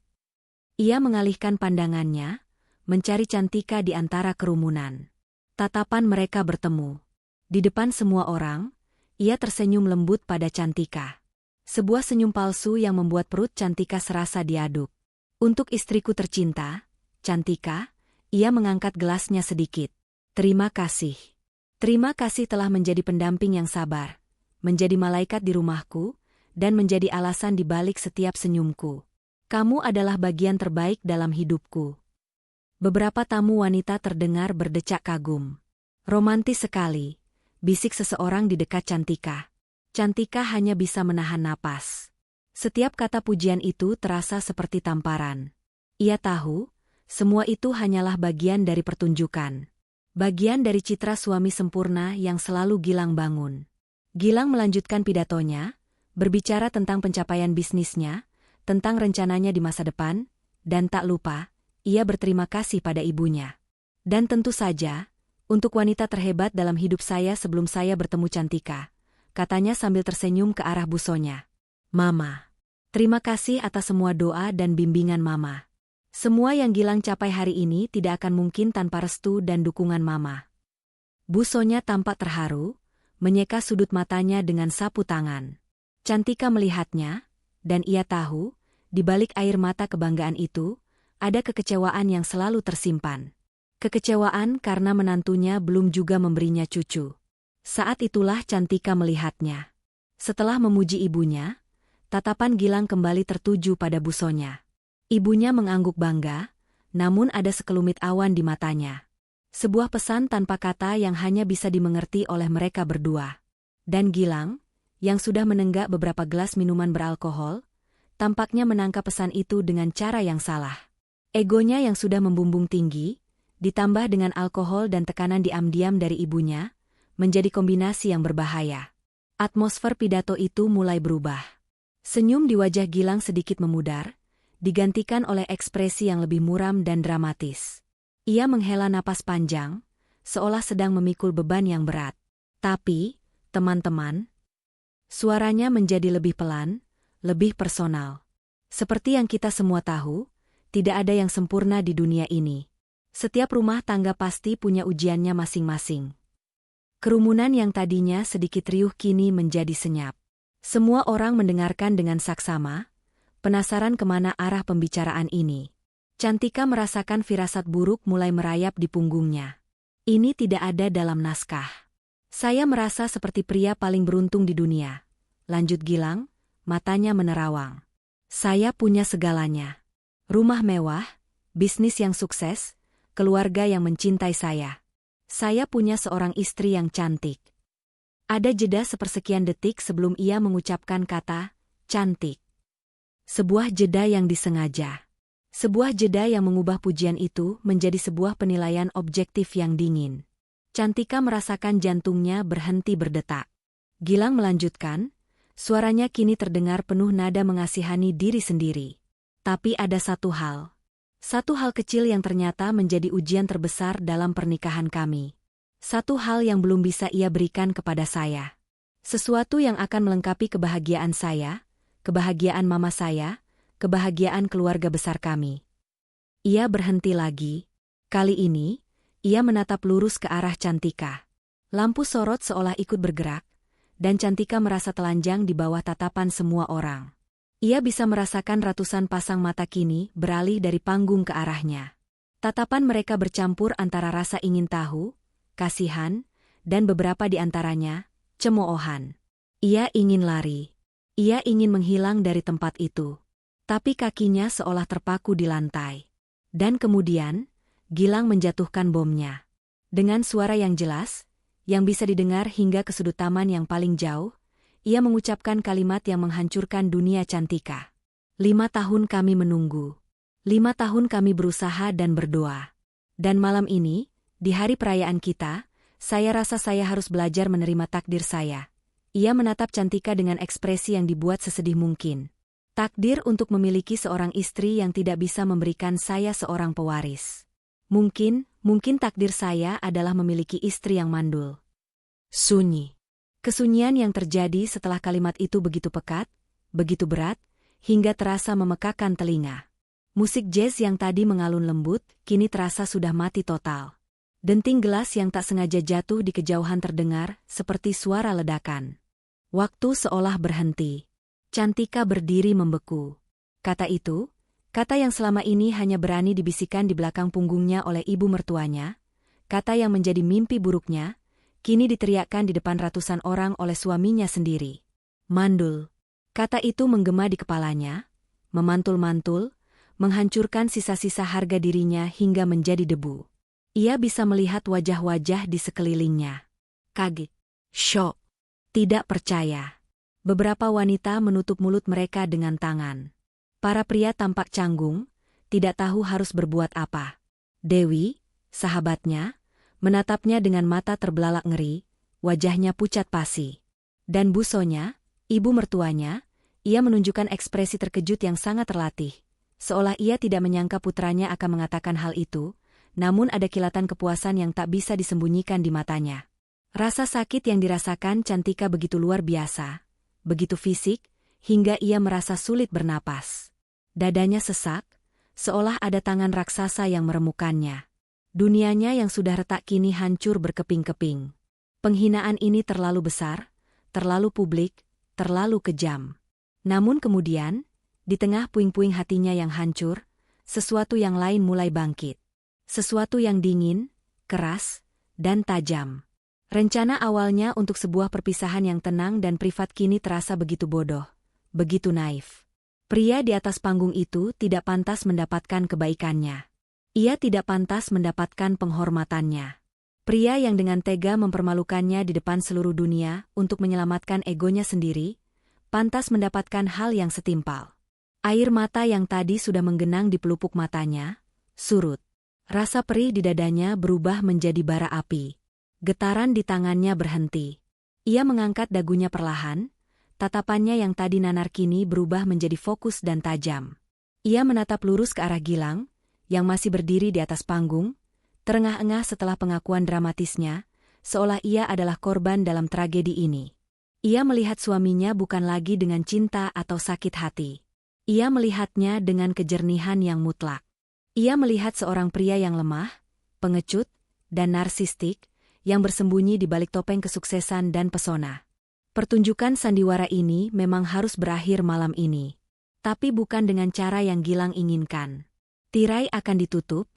Ia mengalihkan pandangannya, mencari Cantika di antara kerumunan. Tatapan mereka bertemu. Di depan semua orang, ia tersenyum lembut pada Cantika. Sebuah senyum palsu yang membuat perut Cantika serasa diaduk. Untuk istriku tercinta, Cantika, ia mengangkat gelasnya sedikit. Terima kasih. Terima kasih telah menjadi pendamping yang sabar, menjadi malaikat di rumahku, dan menjadi alasan di balik setiap senyumku. Kamu adalah bagian terbaik dalam hidupku. Beberapa tamu wanita terdengar berdecak kagum. Romantis sekali, bisik seseorang di dekat Cantika. Cantika hanya bisa menahan napas. Setiap kata pujian itu terasa seperti tamparan. Ia tahu, semua itu hanyalah bagian dari pertunjukan. Bagian dari citra suami sempurna yang selalu Gilang bangun. Gilang melanjutkan pidatonya, berbicara tentang pencapaian bisnisnya, tentang rencananya di masa depan, dan tak lupa, ia berterima kasih pada ibunya. Dan tentu saja, untuk wanita terhebat dalam hidup saya sebelum saya bertemu Cantika, katanya sambil tersenyum ke arah busonya. Mama. Terima kasih atas semua doa dan bimbingan Mama. Semua yang Gilang capai hari ini tidak akan mungkin tanpa restu dan dukungan Mama. Busonya tampak terharu, menyeka sudut matanya dengan sapu tangan. Cantika melihatnya, dan ia tahu, di balik air mata kebanggaan itu, ada kekecewaan yang selalu tersimpan. Kekecewaan karena menantunya belum juga memberinya cucu. Saat itulah Cantika melihatnya. Setelah memuji ibunya, tatapan Gilang kembali tertuju pada busonya. Ibunya mengangguk bangga, namun ada sekelumit awan di matanya. Sebuah pesan tanpa kata yang hanya bisa dimengerti oleh mereka berdua. Dan Gilang, yang sudah menenggak beberapa gelas minuman beralkohol, tampaknya menangkap pesan itu dengan cara yang salah. Egonya yang sudah membumbung tinggi, ditambah dengan alkohol dan tekanan diam-diam dari ibunya, menjadi kombinasi yang berbahaya. Atmosfer pidato itu mulai berubah. Senyum di wajah Gilang sedikit memudar, digantikan oleh ekspresi yang lebih muram dan dramatis. Ia menghela napas panjang, seolah sedang memikul beban yang berat. Tapi, teman-teman, suaranya menjadi lebih pelan, lebih personal. Seperti yang kita semua tahu, tidak ada yang sempurna di dunia ini. Setiap rumah tangga pasti punya ujiannya masing-masing. Kerumunan yang tadinya sedikit riuh kini menjadi senyap. Semua orang mendengarkan dengan saksama, penasaran kemana arah pembicaraan ini. Cantika merasakan firasat buruk mulai merayap di punggungnya. Ini tidak ada dalam naskah. Saya merasa seperti pria paling beruntung di dunia. Lanjut Gilang, matanya menerawang. Saya punya segalanya. Rumah mewah, bisnis yang sukses, keluarga yang mencintai saya. Saya punya seorang istri yang cantik. Ada jeda sepersekian detik sebelum ia mengucapkan kata, cantik. Sebuah jeda yang disengaja. Sebuah jeda yang mengubah pujian itu menjadi sebuah penilaian objektif yang dingin. Cantika merasakan jantungnya berhenti berdetak. Gilang melanjutkan, suaranya kini terdengar penuh nada mengasihani diri sendiri. Tapi ada satu hal. Satu hal kecil yang ternyata menjadi ujian terbesar dalam pernikahan kami. Satu hal yang belum bisa ia berikan kepada saya. Sesuatu yang akan melengkapi kebahagiaan saya, kebahagiaan mama saya, kebahagiaan keluarga besar kami. Ia berhenti lagi. Kali ini, ia menatap lurus ke arah Cantika. Lampu sorot seolah ikut bergerak, dan Cantika merasa telanjang di bawah tatapan semua orang. Ia bisa merasakan ratusan pasang mata kini beralih dari panggung ke arahnya. Tatapan mereka bercampur antara rasa ingin tahu, kasihan, dan beberapa di antaranya, cemoohan. Ia ingin lari. Ia ingin menghilang dari tempat itu. Tapi kakinya seolah terpaku di lantai. Dan kemudian, Gilang menjatuhkan bomnya. Dengan suara yang jelas, yang bisa didengar hingga ke sudut taman yang paling jauh, ia mengucapkan kalimat yang menghancurkan dunia Cantika. 5 tahun kami menunggu. 5 tahun kami berusaha dan berdoa. Dan malam ini, di hari perayaan kita, saya rasa saya harus belajar menerima takdir saya. Ia menatap Cantika dengan ekspresi yang dibuat sesedih mungkin. Takdir untuk memiliki seorang istri yang tidak bisa memberikan saya seorang pewaris. Mungkin takdir saya adalah memiliki istri yang mandul. Sunyi. Kesunyian yang terjadi setelah kalimat itu begitu pekat, begitu berat, hingga terasa memekakan telinga. Musik jazz yang tadi mengalun lembut, kini terasa sudah mati total. Denting gelas yang tak sengaja jatuh di kejauhan terdengar, seperti suara ledakan. Waktu seolah berhenti. Cantika berdiri membeku. Kata itu, kata yang selama ini hanya berani dibisikkan di belakang punggungnya oleh ibu mertuanya, kata yang menjadi mimpi buruknya, kini diteriakkan di depan ratusan orang oleh suaminya sendiri. Mandul. Kata itu menggema di kepalanya, memantul-mantul, menghancurkan sisa-sisa harga dirinya hingga menjadi debu. Ia bisa melihat wajah-wajah di sekelilingnya. Kaget. Syok. Tidak percaya. Beberapa wanita menutup mulut mereka dengan tangan. Para pria tampak canggung, tidak tahu harus berbuat apa. Dewi, sahabatnya, menatapnya dengan mata terbelalak ngeri, wajahnya pucat pasi. Dan busonya, ibu mertuanya, ia menunjukkan ekspresi terkejut yang sangat terlatih, seolah ia tidak menyangka putranya akan mengatakan hal itu, namun ada kilatan kepuasan yang tak bisa disembunyikan di matanya. Rasa sakit yang dirasakan Cantika begitu luar biasa, begitu fisik, hingga ia merasa sulit bernapas. Dadanya sesak, seolah ada tangan raksasa yang meremukannya. Dunianya yang sudah retak kini hancur berkeping-keping. Penghinaan ini terlalu besar, terlalu publik, terlalu kejam. Namun kemudian, di tengah puing-puing hatinya yang hancur, sesuatu yang lain mulai bangkit. Sesuatu yang dingin, keras, dan tajam. Rencana awalnya untuk sebuah perpisahan yang tenang dan privat kini terasa begitu bodoh, begitu naif. Pria di atas panggung itu tidak pantas mendapatkan kebaikannya. Ia tidak pantas mendapatkan penghormatannya. Pria yang dengan tega mempermalukannya di depan seluruh dunia untuk menyelamatkan egonya sendiri, pantas mendapatkan hal yang setimpal. Air mata yang tadi sudah menggenang di pelupuk matanya, surut. Rasa perih di dadanya berubah menjadi bara api. Getaran di tangannya berhenti. Ia mengangkat dagunya perlahan, tatapannya yang tadi nanar kini berubah menjadi fokus dan tajam. Ia menatap lurus ke arah Gilang, yang masih berdiri di atas panggung, terengah-engah setelah pengakuan dramatisnya, seolah ia adalah korban dalam tragedi ini. Ia melihat suaminya bukan lagi dengan cinta atau sakit hati. Ia melihatnya dengan kejernihan yang mutlak. Ia melihat seorang pria yang lemah, pengecut, dan narsistik, yang bersembunyi di balik topeng kesuksesan dan pesona. Pertunjukan sandiwara ini memang harus berakhir malam ini. Tapi bukan dengan cara yang Gilang inginkan. Tirai akan ditutup,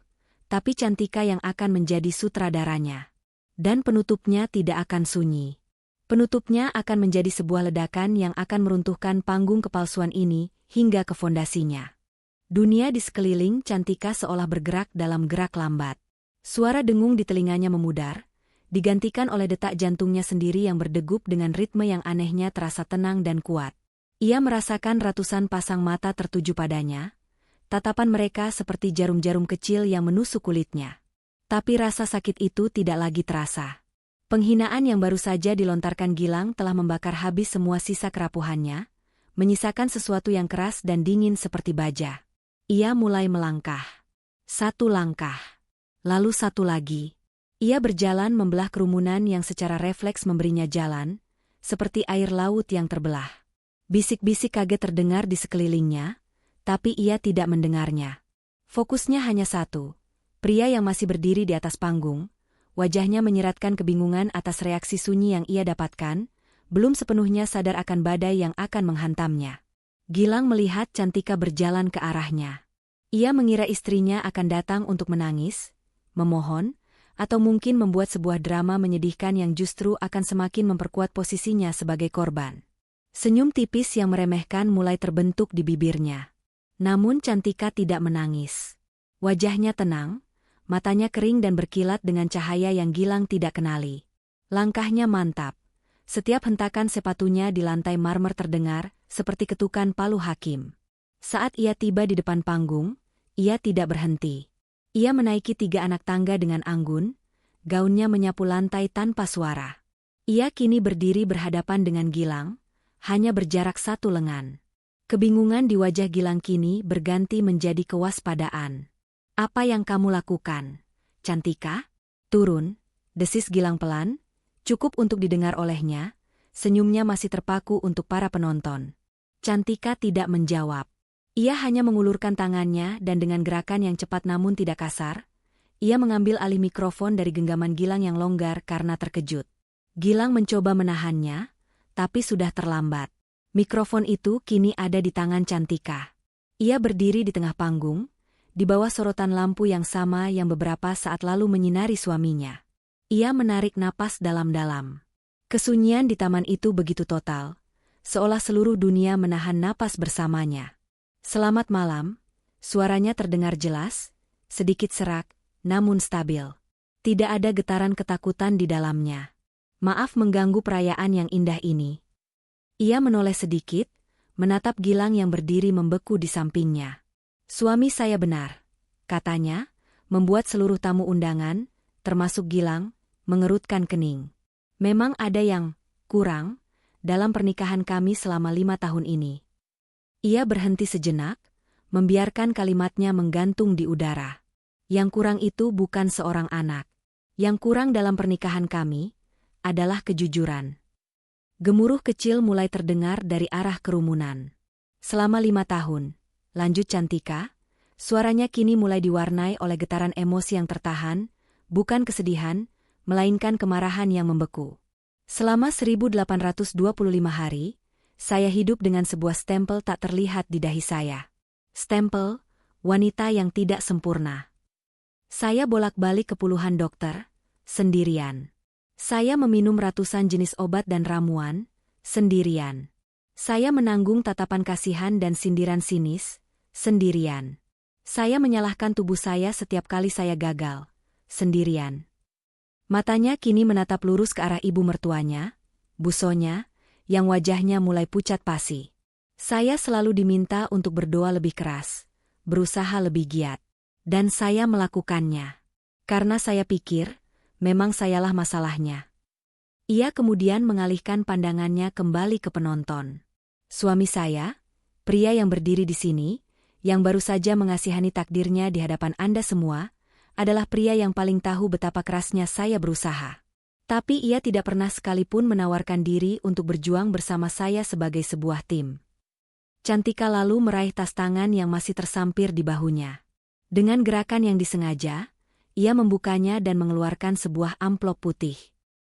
tapi Cantika yang akan menjadi sutradaranya. Dan penutupnya tidak akan sunyi. Penutupnya akan menjadi sebuah ledakan yang akan meruntuhkan panggung kepalsuan ini hingga ke fondasinya. Dunia di sekeliling Cantika seolah bergerak dalam gerak lambat. Suara dengung di telinganya memudar, digantikan oleh detak jantungnya sendiri yang berdegup dengan ritme yang anehnya terasa tenang dan kuat. Ia merasakan ratusan pasang mata tertuju padanya, tatapan mereka seperti jarum-jarum kecil yang menusuk kulitnya. Tapi rasa sakit itu tidak lagi terasa. Penghinaan yang baru saja dilontarkan Gilang telah membakar habis semua sisa kerapuhannya, menyisakan sesuatu yang keras dan dingin seperti baja. Ia mulai melangkah. Satu langkah. Lalu satu lagi. Ia berjalan membelah kerumunan yang secara refleks memberinya jalan, seperti air laut yang terbelah. Bisik-bisik kaget terdengar di sekelilingnya, tapi ia tidak mendengarnya. Fokusnya hanya satu. Pria yang masih berdiri di atas panggung, wajahnya menyeratkan kebingungan atas reaksi sunyi yang ia dapatkan, belum sepenuhnya sadar akan badai yang akan menghantamnya. Gilang melihat Cantika berjalan ke arahnya. Ia mengira istrinya akan datang untuk menangis, memohon, atau mungkin membuat sebuah drama menyedihkan yang justru akan semakin memperkuat posisinya sebagai korban. Senyum tipis yang meremehkan mulai terbentuk di bibirnya. Namun Cantika tidak menangis. Wajahnya tenang, matanya kering dan berkilat dengan cahaya yang Gilang tidak kenali. Langkahnya mantap. Setiap hentakan sepatunya di lantai marmer terdengar, seperti ketukan palu hakim. Saat ia tiba di depan panggung, ia tidak berhenti. Ia menaiki 3 anak tangga dengan anggun, gaunnya menyapu lantai tanpa suara. Ia kini berdiri berhadapan dengan Gilang, hanya berjarak 1 lengan. Kebingungan di wajah Gilang kini berganti menjadi kewaspadaan. "Apa yang kamu lakukan, Cantika?" "Turun," desis Gilang pelan, cukup untuk didengar olehnya, senyumnya masih terpaku untuk para penonton. Cantika tidak menjawab. Ia hanya mengulurkan tangannya dan dengan gerakan yang cepat namun tidak kasar, ia mengambil alih mikrofon dari genggaman Gilang yang longgar karena terkejut. Gilang mencoba menahannya, tapi sudah terlambat. Mikrofon itu kini ada di tangan Cantika. Ia berdiri di tengah panggung, di bawah sorotan lampu yang sama yang beberapa saat lalu menyinari suaminya. Ia menarik napas dalam-dalam. Kesunyian di taman itu begitu total, seolah seluruh dunia menahan napas bersamanya. "Selamat malam," suaranya terdengar jelas, sedikit serak, namun stabil. Tidak ada getaran ketakutan di dalamnya. "Maaf mengganggu perayaan yang indah ini." Ia menoleh sedikit, menatap Gilang yang berdiri membeku di sampingnya. "Suami saya benar," katanya, membuat seluruh tamu undangan, termasuk Gilang, mengerutkan kening. "Memang ada yang kurang dalam pernikahan kami selama 5 tahun ini." Ia berhenti sejenak, membiarkan kalimatnya menggantung di udara. "Yang kurang itu bukan seorang anak. Yang kurang dalam pernikahan kami adalah kejujuran." Gemuruh kecil mulai terdengar dari arah kerumunan. "Selama 5 tahun, lanjut Cantika," suaranya kini mulai diwarnai oleh getaran emosi yang tertahan, bukan kesedihan, melainkan kemarahan yang membeku. "Selama 1825 hari, saya hidup dengan sebuah stempel tak terlihat di dahi saya. Stempel, wanita yang tidak sempurna. Saya bolak-balik ke puluhan dokter, sendirian. Saya meminum ratusan jenis obat dan ramuan, sendirian. Saya menanggung tatapan kasihan dan sindiran sinis, sendirian. Saya menyalahkan tubuh saya setiap kali saya gagal, sendirian." Matanya kini menatap lurus ke arah ibu mertuanya, Bu Sonya, yang wajahnya mulai pucat pasi. "Saya selalu diminta untuk berdoa lebih keras, berusaha lebih giat. Dan saya melakukannya. Karena saya pikir, memang sayalah masalahnya." Ia kemudian mengalihkan pandangannya kembali ke penonton. "Suami saya, pria yang berdiri di sini, yang baru saja mengasihani takdirnya di hadapan Anda semua, adalah pria yang paling tahu betapa kerasnya saya berusaha. Tapi ia tidak pernah sekalipun menawarkan diri untuk berjuang bersama saya sebagai sebuah tim." Cantika lalu meraih tas tangan yang masih tersampir di bahunya. Dengan gerakan yang disengaja, ia membukanya dan mengeluarkan sebuah amplop putih.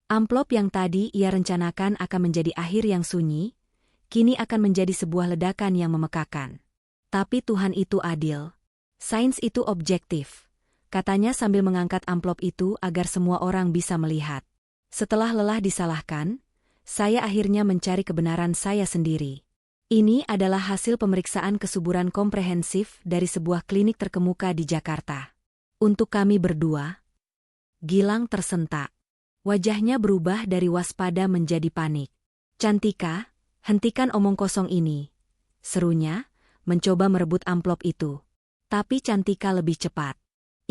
Amplop yang tadi ia rencanakan akan menjadi akhir yang sunyi, kini akan menjadi sebuah ledakan yang memekakan. "Tapi Tuhan itu adil. Sains itu objektif," katanya sambil mengangkat amplop itu agar semua orang bisa melihat. "Setelah lelah disalahkan, saya akhirnya mencari kebenaran saya sendiri. Ini adalah hasil pemeriksaan kesuburan komprehensif dari sebuah klinik terkemuka di Jakarta. Untuk kami berdua." Gilang tersentak. Wajahnya berubah dari waspada menjadi panik. "Cantika, hentikan omong kosong ini," serunya, mencoba merebut amplop itu. Tapi Cantika lebih cepat.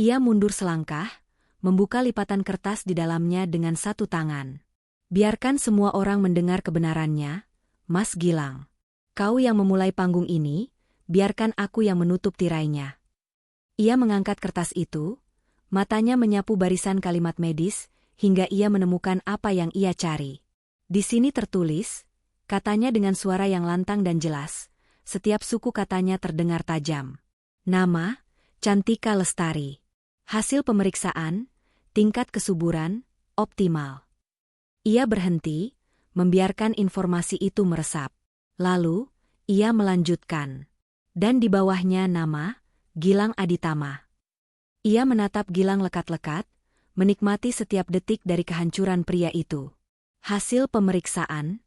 Ia mundur selangkah, membuka lipatan kertas di dalamnya dengan satu tangan. Biarkan semua orang mendengar kebenarannya, Mas Gilang. Kau yang memulai panggung ini, biarkan aku yang menutup tirainya. Ia mengangkat kertas itu, matanya menyapu barisan kalimat medis, hingga ia menemukan apa yang ia cari. Di sini tertulis, katanya dengan suara yang lantang dan jelas, setiap suku katanya terdengar tajam. Nama, Cantika Lestari. Hasil pemeriksaan, tingkat kesuburan, optimal. Ia berhenti, membiarkan informasi itu meresap. Lalu, ia melanjutkan. Dan di bawahnya nama, Gilang Aditama. Ia menatap Gilang lekat-lekat, menikmati setiap detik dari kehancuran pria itu. Hasil pemeriksaan,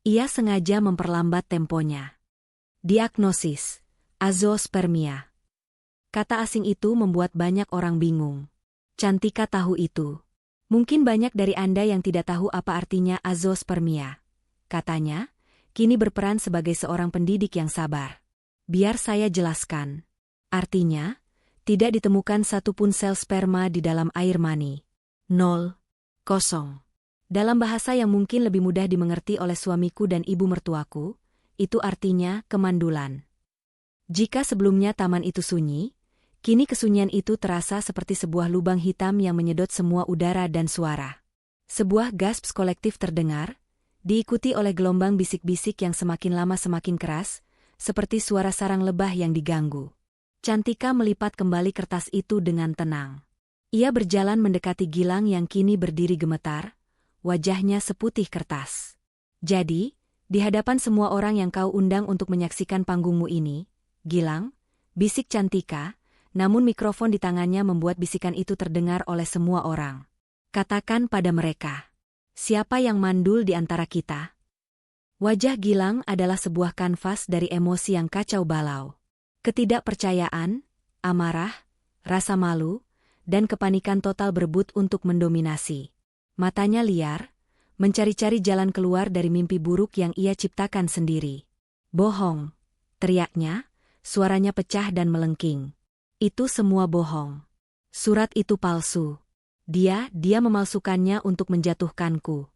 ia sengaja memperlambat temponya. Diagnosis, azoospermia. Kata asing itu membuat banyak orang bingung. Cantika tahu itu. Mungkin banyak dari Anda yang tidak tahu apa artinya azoospermia. Katanya, kini berperan sebagai seorang pendidik yang sabar. Biar saya jelaskan. Artinya, tidak ditemukan satupun sel sperma di dalam air mani. 0. Kosong. Dalam bahasa yang mungkin lebih mudah dimengerti oleh suamiku dan ibu mertuaku, itu artinya kemandulan. Jika sebelumnya taman itu sunyi, kini kesunyian itu terasa seperti sebuah lubang hitam yang menyedot semua udara dan suara. Sebuah gasp kolektif terdengar, diikuti oleh gelombang bisik-bisik yang semakin lama semakin keras, seperti suara sarang lebah yang diganggu. Cantika melipat kembali kertas itu dengan tenang. Ia berjalan mendekati Gilang yang kini berdiri gemetar, wajahnya seputih kertas. Jadi, di hadapan semua orang yang kau undang untuk menyaksikan panggungmu ini, Gilang, bisik Cantika, namun mikrofon di tangannya membuat bisikan itu terdengar oleh semua orang. Katakan pada mereka, siapa yang mandul di antara kita? Wajah Gilang adalah sebuah kanvas dari emosi yang kacau balau. Ketidakpercayaan, amarah, rasa malu, dan kepanikan total berebut untuk mendominasi. Matanya liar, mencari-cari jalan keluar dari mimpi buruk yang ia ciptakan sendiri. Bohong, teriaknya, suaranya pecah dan melengking. Itu semua bohong. Surat itu palsu. Dia memalsukannya untuk menjatuhkanku.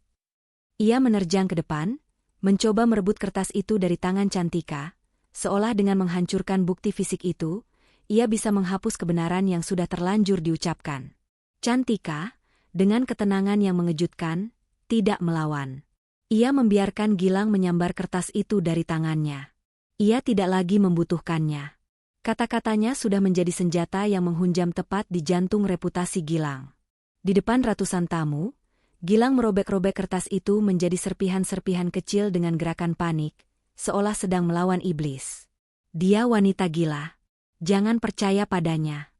Ia menerjang ke depan, mencoba merebut kertas itu dari tangan Cantika, seolah dengan menghancurkan bukti fisik itu, ia bisa menghapus kebenaran yang sudah terlanjur diucapkan. Cantika, dengan ketenangan yang mengejutkan, tidak melawan. Ia membiarkan Gilang menyambar kertas itu dari tangannya. Ia tidak lagi membutuhkannya. Kata-katanya sudah menjadi senjata yang menghunjam tepat di jantung reputasi Gilang. Di depan ratusan tamu, Gilang merobek-robek kertas itu menjadi serpihan-serpihan kecil dengan gerakan panik, seolah sedang melawan iblis. Dia wanita gila. Jangan percaya padanya.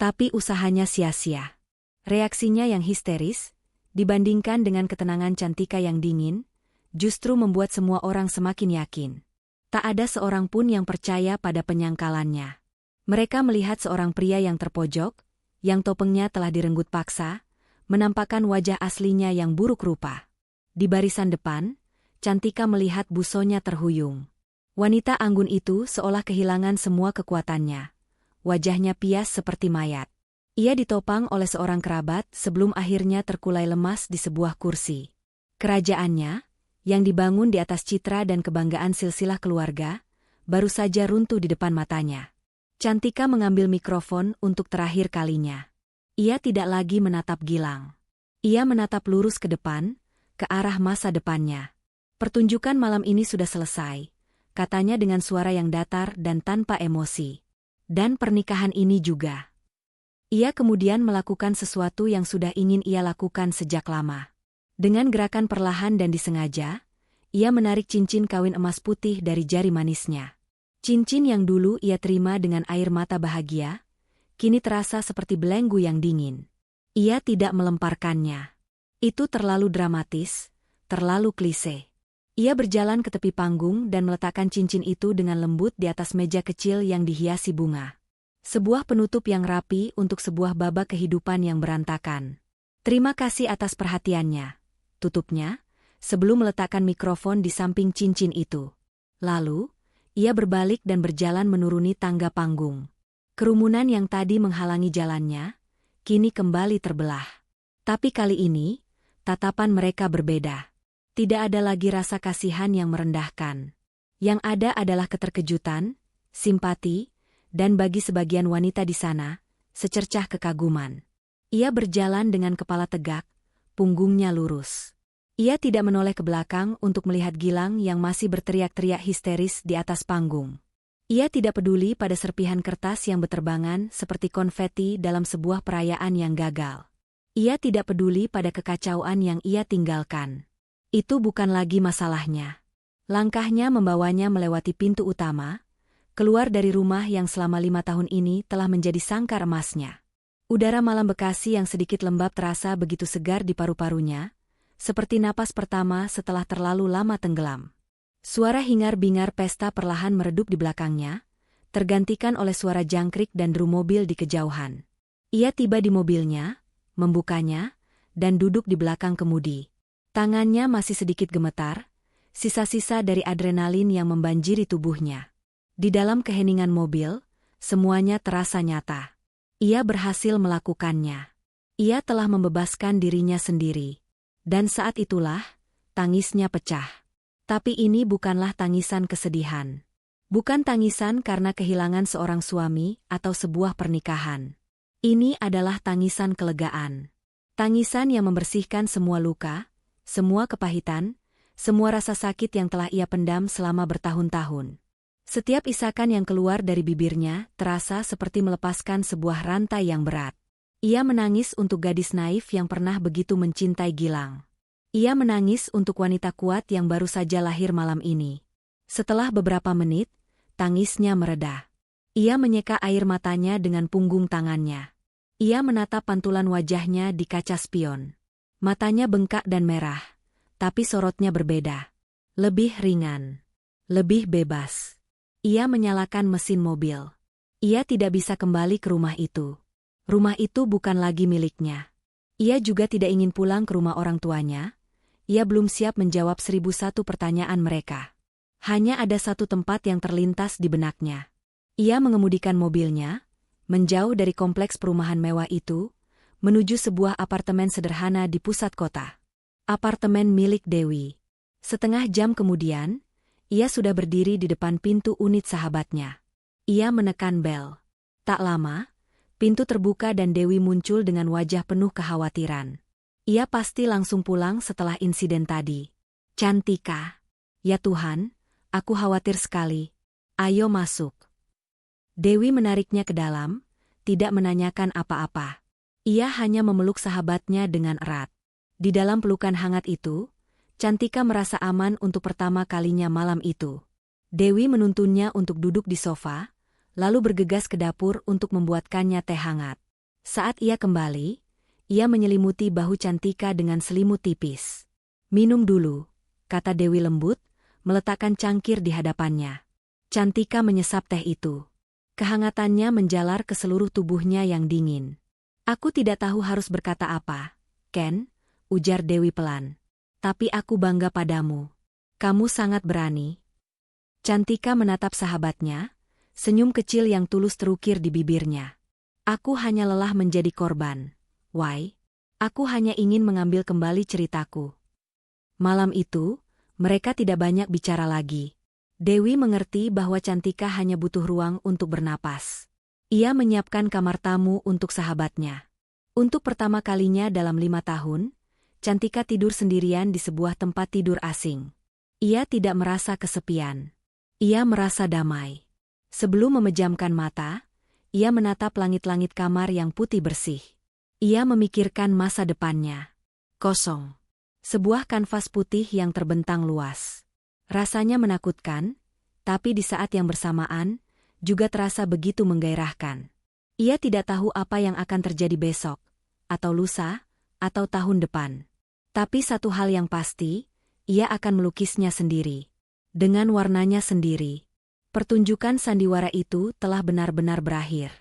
Tapi usahanya sia-sia. Reaksinya yang histeris, dibandingkan dengan ketenangan Cantika yang dingin, justru membuat semua orang semakin yakin. Tak ada seorang pun yang percaya pada penyangkalannya. Mereka melihat seorang pria yang terpojok, yang topengnya telah direnggut paksa, menampakkan wajah aslinya yang buruk rupa. Di barisan depan, Cantika melihat busonya terhuyung. Wanita anggun itu seolah kehilangan semua kekuatannya. Wajahnya pias seperti mayat. Ia ditopang oleh seorang kerabat sebelum akhirnya terkulai lemas di sebuah kursi. Kerajaannya, yang dibangun di atas citra dan kebanggaan silsilah keluarga, baru saja runtuh di depan matanya. Cantika mengambil mikrofon untuk terakhir kalinya. Ia tidak lagi menatap Gilang. Ia menatap lurus ke depan, ke arah masa depannya. Pertunjukan malam ini sudah selesai, katanya dengan suara yang datar dan tanpa emosi. Dan pernikahan ini juga. Ia kemudian melakukan sesuatu yang sudah ingin ia lakukan sejak lama. Dengan gerakan perlahan dan disengaja, ia menarik cincin kawin emas putih dari jari manisnya. Cincin yang dulu ia terima dengan air mata bahagia, kini terasa seperti belenggu yang dingin. Ia tidak melemparkannya. Itu terlalu dramatis, terlalu klise. Ia berjalan ke tepi panggung dan meletakkan cincin itu dengan lembut di atas meja kecil yang dihiasi bunga. Sebuah penutup yang rapi untuk sebuah babak kehidupan yang berantakan. Terima kasih atas perhatiannya, tutupnya, sebelum meletakkan mikrofon di samping cincin itu. Lalu, ia berbalik dan berjalan menuruni tangga panggung. Kerumunan yang tadi menghalangi jalannya, kini kembali terbelah. Tapi kali ini, tatapan mereka berbeda. Tidak ada lagi rasa kasihan yang merendahkan. Yang ada adalah keterkejutan, simpati, dan bagi sebagian wanita di sana, secercah kekaguman. Ia berjalan dengan kepala tegak, punggungnya lurus. Ia tidak menoleh ke belakang untuk melihat Gilang yang masih berteriak-teriak histeris di atas panggung. Ia tidak peduli pada serpihan kertas yang beterbangan seperti konfeti dalam sebuah perayaan yang gagal. Ia tidak peduli pada kekacauan yang ia tinggalkan. Itu bukan lagi masalahnya. Langkahnya membawanya melewati pintu utama, keluar dari rumah yang selama 5 tahun ini telah menjadi sangkar emasnya. Udara malam Bekasi yang sedikit lembab terasa begitu segar di paru-parunya, seperti napas pertama setelah terlalu lama tenggelam. Suara hingar-bingar pesta perlahan meredup di belakangnya, tergantikan oleh suara jangkrik dan deru mobil di kejauhan. Ia tiba di mobilnya, membukanya, dan duduk di belakang kemudi. Tangannya masih sedikit gemetar, sisa-sisa dari adrenalin yang membanjiri tubuhnya. Di dalam keheningan mobil, semuanya terasa nyata. Ia berhasil melakukannya. Ia telah membebaskan dirinya sendiri. Dan saat itulah, tangisnya pecah. Tapi ini bukanlah tangisan kesedihan. Bukan tangisan karena kehilangan seorang suami atau sebuah pernikahan. Ini adalah tangisan kelegaan. Tangisan yang membersihkan semua luka, semua kepahitan, semua rasa sakit yang telah ia pendam selama bertahun-tahun. Setiap isakan yang keluar dari bibirnya terasa seperti melepaskan sebuah rantai yang berat. Ia menangis untuk gadis naif yang pernah begitu mencintai Gilang. Ia menangis untuk wanita kuat yang baru saja lahir malam ini. Setelah beberapa menit, tangisnya mereda. Ia menyeka air matanya dengan punggung tangannya. Ia menatap pantulan wajahnya di kaca spion. Matanya bengkak dan merah, tapi sorotnya berbeda. Lebih ringan. Lebih bebas. Ia menyalakan mesin mobil. Ia tidak bisa kembali ke rumah itu. Rumah itu bukan lagi miliknya. Ia juga tidak ingin pulang ke rumah orang tuanya. Ia belum siap menjawab 1001 pertanyaan mereka. Hanya ada satu tempat yang terlintas di benaknya. Ia mengemudikan mobilnya, menjauh dari kompleks perumahan mewah itu, menuju sebuah apartemen sederhana di pusat kota. Apartemen milik Dewi. Setengah jam kemudian, ia sudah berdiri di depan pintu unit sahabatnya. Ia menekan bel. Tak lama, pintu terbuka dan Dewi muncul dengan wajah penuh kekhawatiran. Ia pasti langsung pulang setelah insiden tadi. Cantika. Ya Tuhan, aku khawatir sekali. Ayo masuk. Dewi menariknya ke dalam, tidak menanyakan apa-apa. Ia hanya memeluk sahabatnya dengan erat. Di dalam pelukan hangat itu, Cantika merasa aman untuk pertama kalinya malam itu. Dewi menuntunnya untuk duduk di sofa, lalu bergegas ke dapur untuk membuatkannya teh hangat. Saat ia kembali, ia menyelimuti bahu Cantika dengan selimut tipis. Minum dulu, kata Dewi lembut, meletakkan cangkir di hadapannya. Cantika menyesap teh itu. Kehangatannya menjalar ke seluruh tubuhnya yang dingin. Aku tidak tahu harus berkata apa, Ken, ujar Dewi pelan. Tapi aku bangga padamu. Kamu sangat berani. Cantika menatap sahabatnya, senyum kecil yang tulus terukir di bibirnya. Aku hanya lelah menjadi korban. Why? Aku hanya ingin mengambil kembali ceritaku. Malam itu, mereka tidak banyak bicara lagi. Dewi mengerti bahwa Cantika hanya butuh ruang untuk bernapas. Ia menyiapkan kamar tamu untuk sahabatnya. Untuk pertama kalinya dalam 5 tahun, Cantika tidur sendirian di sebuah tempat tidur asing. Ia tidak merasa kesepian. Ia merasa damai. Sebelum memejamkan mata, ia menatap langit-langit kamar yang putih bersih. Ia memikirkan masa depannya. Kosong. Sebuah kanvas putih yang terbentang luas. Rasanya menakutkan, tapi di saat yang bersamaan, juga terasa begitu menggairahkan. Ia tidak tahu apa yang akan terjadi besok, atau lusa, atau tahun depan. Tapi satu hal yang pasti, ia akan melukisnya sendiri. Dengan warnanya sendiri. Pertunjukan sandiwara itu telah benar-benar berakhir.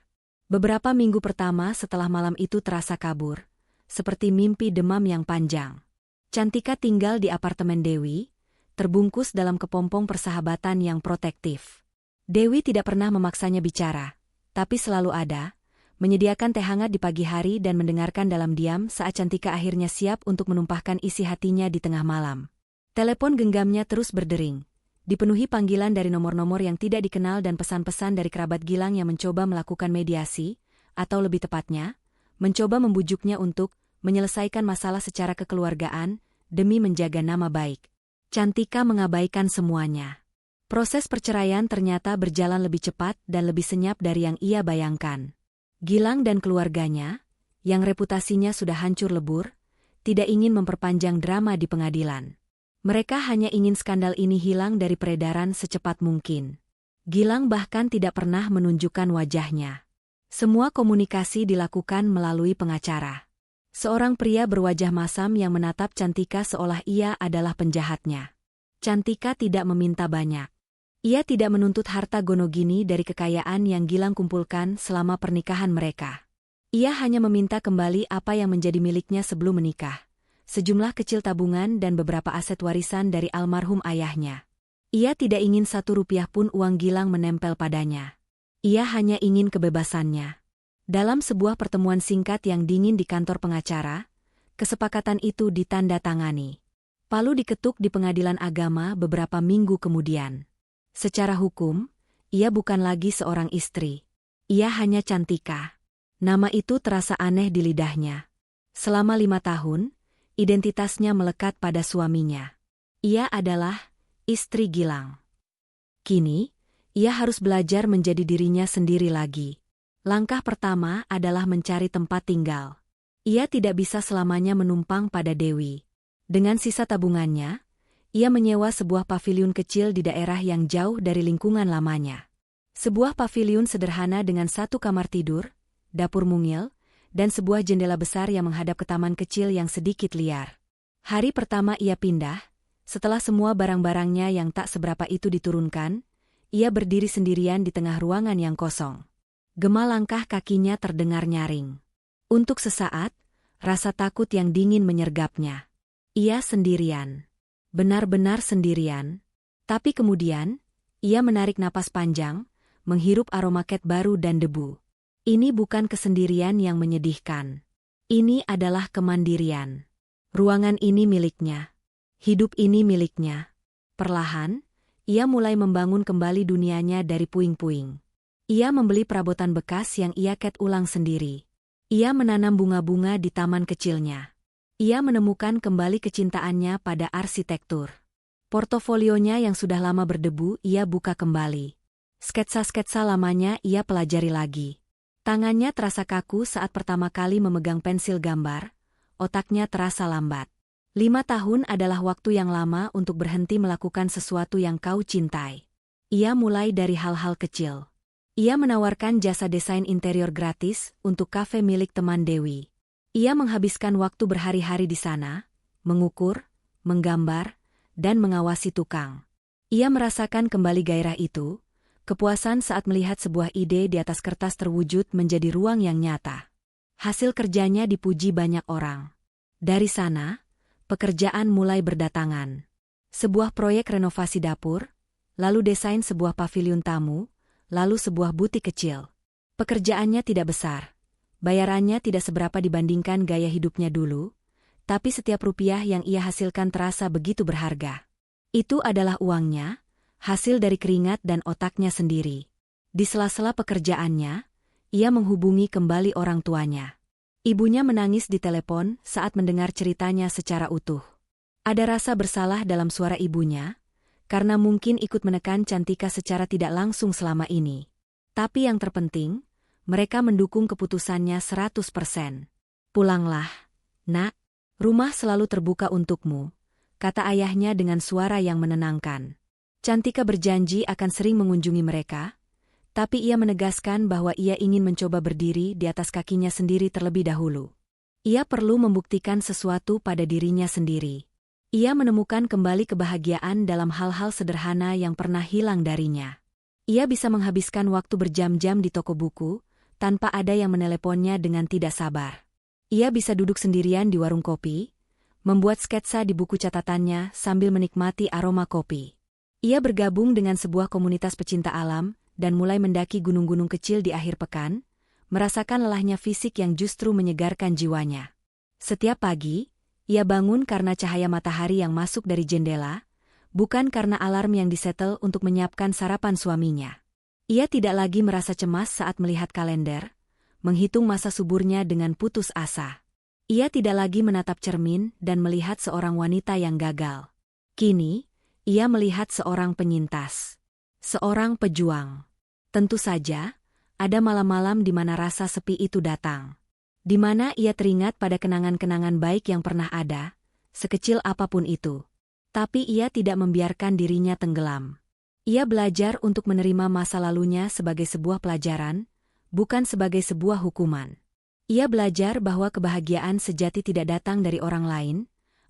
Beberapa minggu pertama setelah malam itu terasa kabur, seperti mimpi demam yang panjang. Cantika tinggal di apartemen Dewi, terbungkus dalam kepompong persahabatan yang protektif. Dewi tidak pernah memaksanya bicara, tapi selalu ada, menyediakan teh hangat di pagi hari dan mendengarkan dalam diam saat Cantika akhirnya siap untuk menumpahkan isi hatinya di tengah malam. Telepon genggamnya terus berdering, dipenuhi panggilan dari nomor-nomor yang tidak dikenal dan pesan-pesan dari kerabat Gilang yang mencoba melakukan mediasi, atau lebih tepatnya, mencoba membujuknya untuk menyelesaikan masalah secara kekeluargaan demi menjaga nama baik. Cantika mengabaikan semuanya. Proses perceraian ternyata berjalan lebih cepat dan lebih senyap dari yang ia bayangkan. Gilang dan keluarganya, yang reputasinya sudah hancur lebur, tidak ingin memperpanjang drama di pengadilan. Mereka hanya ingin skandal ini hilang dari peredaran secepat mungkin. Gilang bahkan tidak pernah menunjukkan wajahnya. Semua komunikasi dilakukan melalui pengacara. Seorang pria berwajah masam yang menatap Cantika seolah ia adalah penjahatnya. Cantika tidak meminta banyak. Ia tidak menuntut harta gonogini dari kekayaan yang Gilang kumpulkan selama pernikahan mereka. Ia hanya meminta kembali apa yang menjadi miliknya sebelum menikah, sejumlah kecil tabungan dan beberapa aset warisan dari almarhum ayahnya. Ia tidak ingin 1 rupiah pun uang Gilang menempel padanya. Ia hanya ingin kebebasannya. Dalam sebuah pertemuan singkat yang dingin di kantor pengacara, kesepakatan itu ditandatangani. Palu diketuk di pengadilan agama beberapa minggu kemudian. Secara hukum, ia bukan lagi seorang istri. Ia hanya Cantika. Nama itu terasa aneh di lidahnya. Selama 5 tahun, identitasnya melekat pada suaminya. Ia adalah istri Gilang. Kini, ia harus belajar menjadi dirinya sendiri lagi. Langkah pertama adalah mencari tempat tinggal. Ia tidak bisa selamanya menumpang pada Dewi. Dengan sisa tabungannya, ia menyewa sebuah paviliun kecil di daerah yang jauh dari lingkungan lamanya. Sebuah paviliun sederhana dengan 1 kamar tidur, dapur mungil, dan sebuah jendela besar yang menghadap ke taman kecil yang sedikit liar. Hari pertama ia pindah, setelah semua barang-barangnya yang tak seberapa itu diturunkan, ia berdiri sendirian di tengah ruangan yang kosong. Gema langkah kakinya terdengar nyaring. Untuk sesaat, rasa takut yang dingin menyergapnya. Ia sendirian. Benar-benar sendirian. Tapi kemudian, ia menarik napas panjang, menghirup aroma cat baru dan debu. Ini bukan kesendirian yang menyedihkan. Ini adalah kemandirian. Ruangan ini miliknya. Hidup ini miliknya. Perlahan, ia mulai membangun kembali dunianya dari puing-puing. Ia membeli perabotan bekas yang ia cat ulang sendiri. Ia menanam bunga-bunga di taman kecilnya. Ia menemukan kembali kecintaannya pada arsitektur. Portofolionya yang sudah lama berdebu ia buka kembali. Sketsa-sketsa lamanya ia pelajari lagi. Tangannya terasa kaku saat pertama kali memegang pensil gambar, otaknya terasa lambat. 5 tahun adalah waktu yang lama untuk berhenti melakukan sesuatu yang kau cintai. Ia mulai dari hal-hal kecil. Ia menawarkan jasa desain interior gratis untuk kafe milik teman Dewi. Ia menghabiskan waktu berhari-hari di sana, mengukur, menggambar, dan mengawasi tukang. Ia merasakan kembali gairah itu, kepuasan saat melihat sebuah ide di atas kertas terwujud menjadi ruang yang nyata. Hasil kerjanya dipuji banyak orang. Dari sana, pekerjaan mulai berdatangan. Sebuah proyek renovasi dapur, lalu desain sebuah paviliun tamu, lalu sebuah butik kecil. Pekerjaannya tidak besar. Bayarannya tidak seberapa dibandingkan gaya hidupnya dulu, tapi setiap rupiah yang ia hasilkan terasa begitu berharga. Itu adalah uangnya, hasil dari keringat dan otaknya sendiri. Di sela-sela pekerjaannya, ia menghubungi kembali orang tuanya. Ibunya menangis di telepon saat mendengar ceritanya secara utuh. Ada rasa bersalah dalam suara ibunya, karena mungkin ikut menekan Cantika secara tidak langsung selama ini. Tapi yang terpenting, mereka mendukung keputusannya 100%. Pulanglah, nak. Rumah selalu terbuka untukmu, kata ayahnya dengan suara yang menenangkan. Cantika berjanji akan sering mengunjungi mereka, tapi ia menegaskan bahwa ia ingin mencoba berdiri di atas kakinya sendiri terlebih dahulu. Ia perlu membuktikan sesuatu pada dirinya sendiri. Ia menemukan kembali kebahagiaan dalam hal-hal sederhana yang pernah hilang darinya. Ia bisa menghabiskan waktu berjam-jam di toko buku, tanpa ada yang meneleponnya dengan tidak sabar. Ia bisa duduk sendirian di warung kopi, membuat sketsa di buku catatannya sambil menikmati aroma kopi. Ia bergabung dengan sebuah komunitas pecinta alam dan mulai mendaki gunung-gunung kecil di akhir pekan, merasakan lelahnya fisik yang justru menyegarkan jiwanya. Setiap pagi, ia bangun karena cahaya matahari yang masuk dari jendela, bukan karena alarm yang disetel untuk menyiapkan sarapan suaminya. Ia tidak lagi merasa cemas saat melihat kalender, menghitung masa suburnya dengan putus asa. Ia tidak lagi menatap cermin dan melihat seorang wanita yang gagal. Kini, ia melihat seorang penyintas. Seorang pejuang. Tentu saja, ada malam-malam di mana rasa sepi itu datang. Di mana ia teringat pada kenangan-kenangan baik yang pernah ada, sekecil apapun itu. Tapi ia tidak membiarkan dirinya tenggelam. Ia belajar untuk menerima masa lalunya sebagai sebuah pelajaran, bukan sebagai sebuah hukuman. Ia belajar bahwa kebahagiaan sejati tidak datang dari orang lain,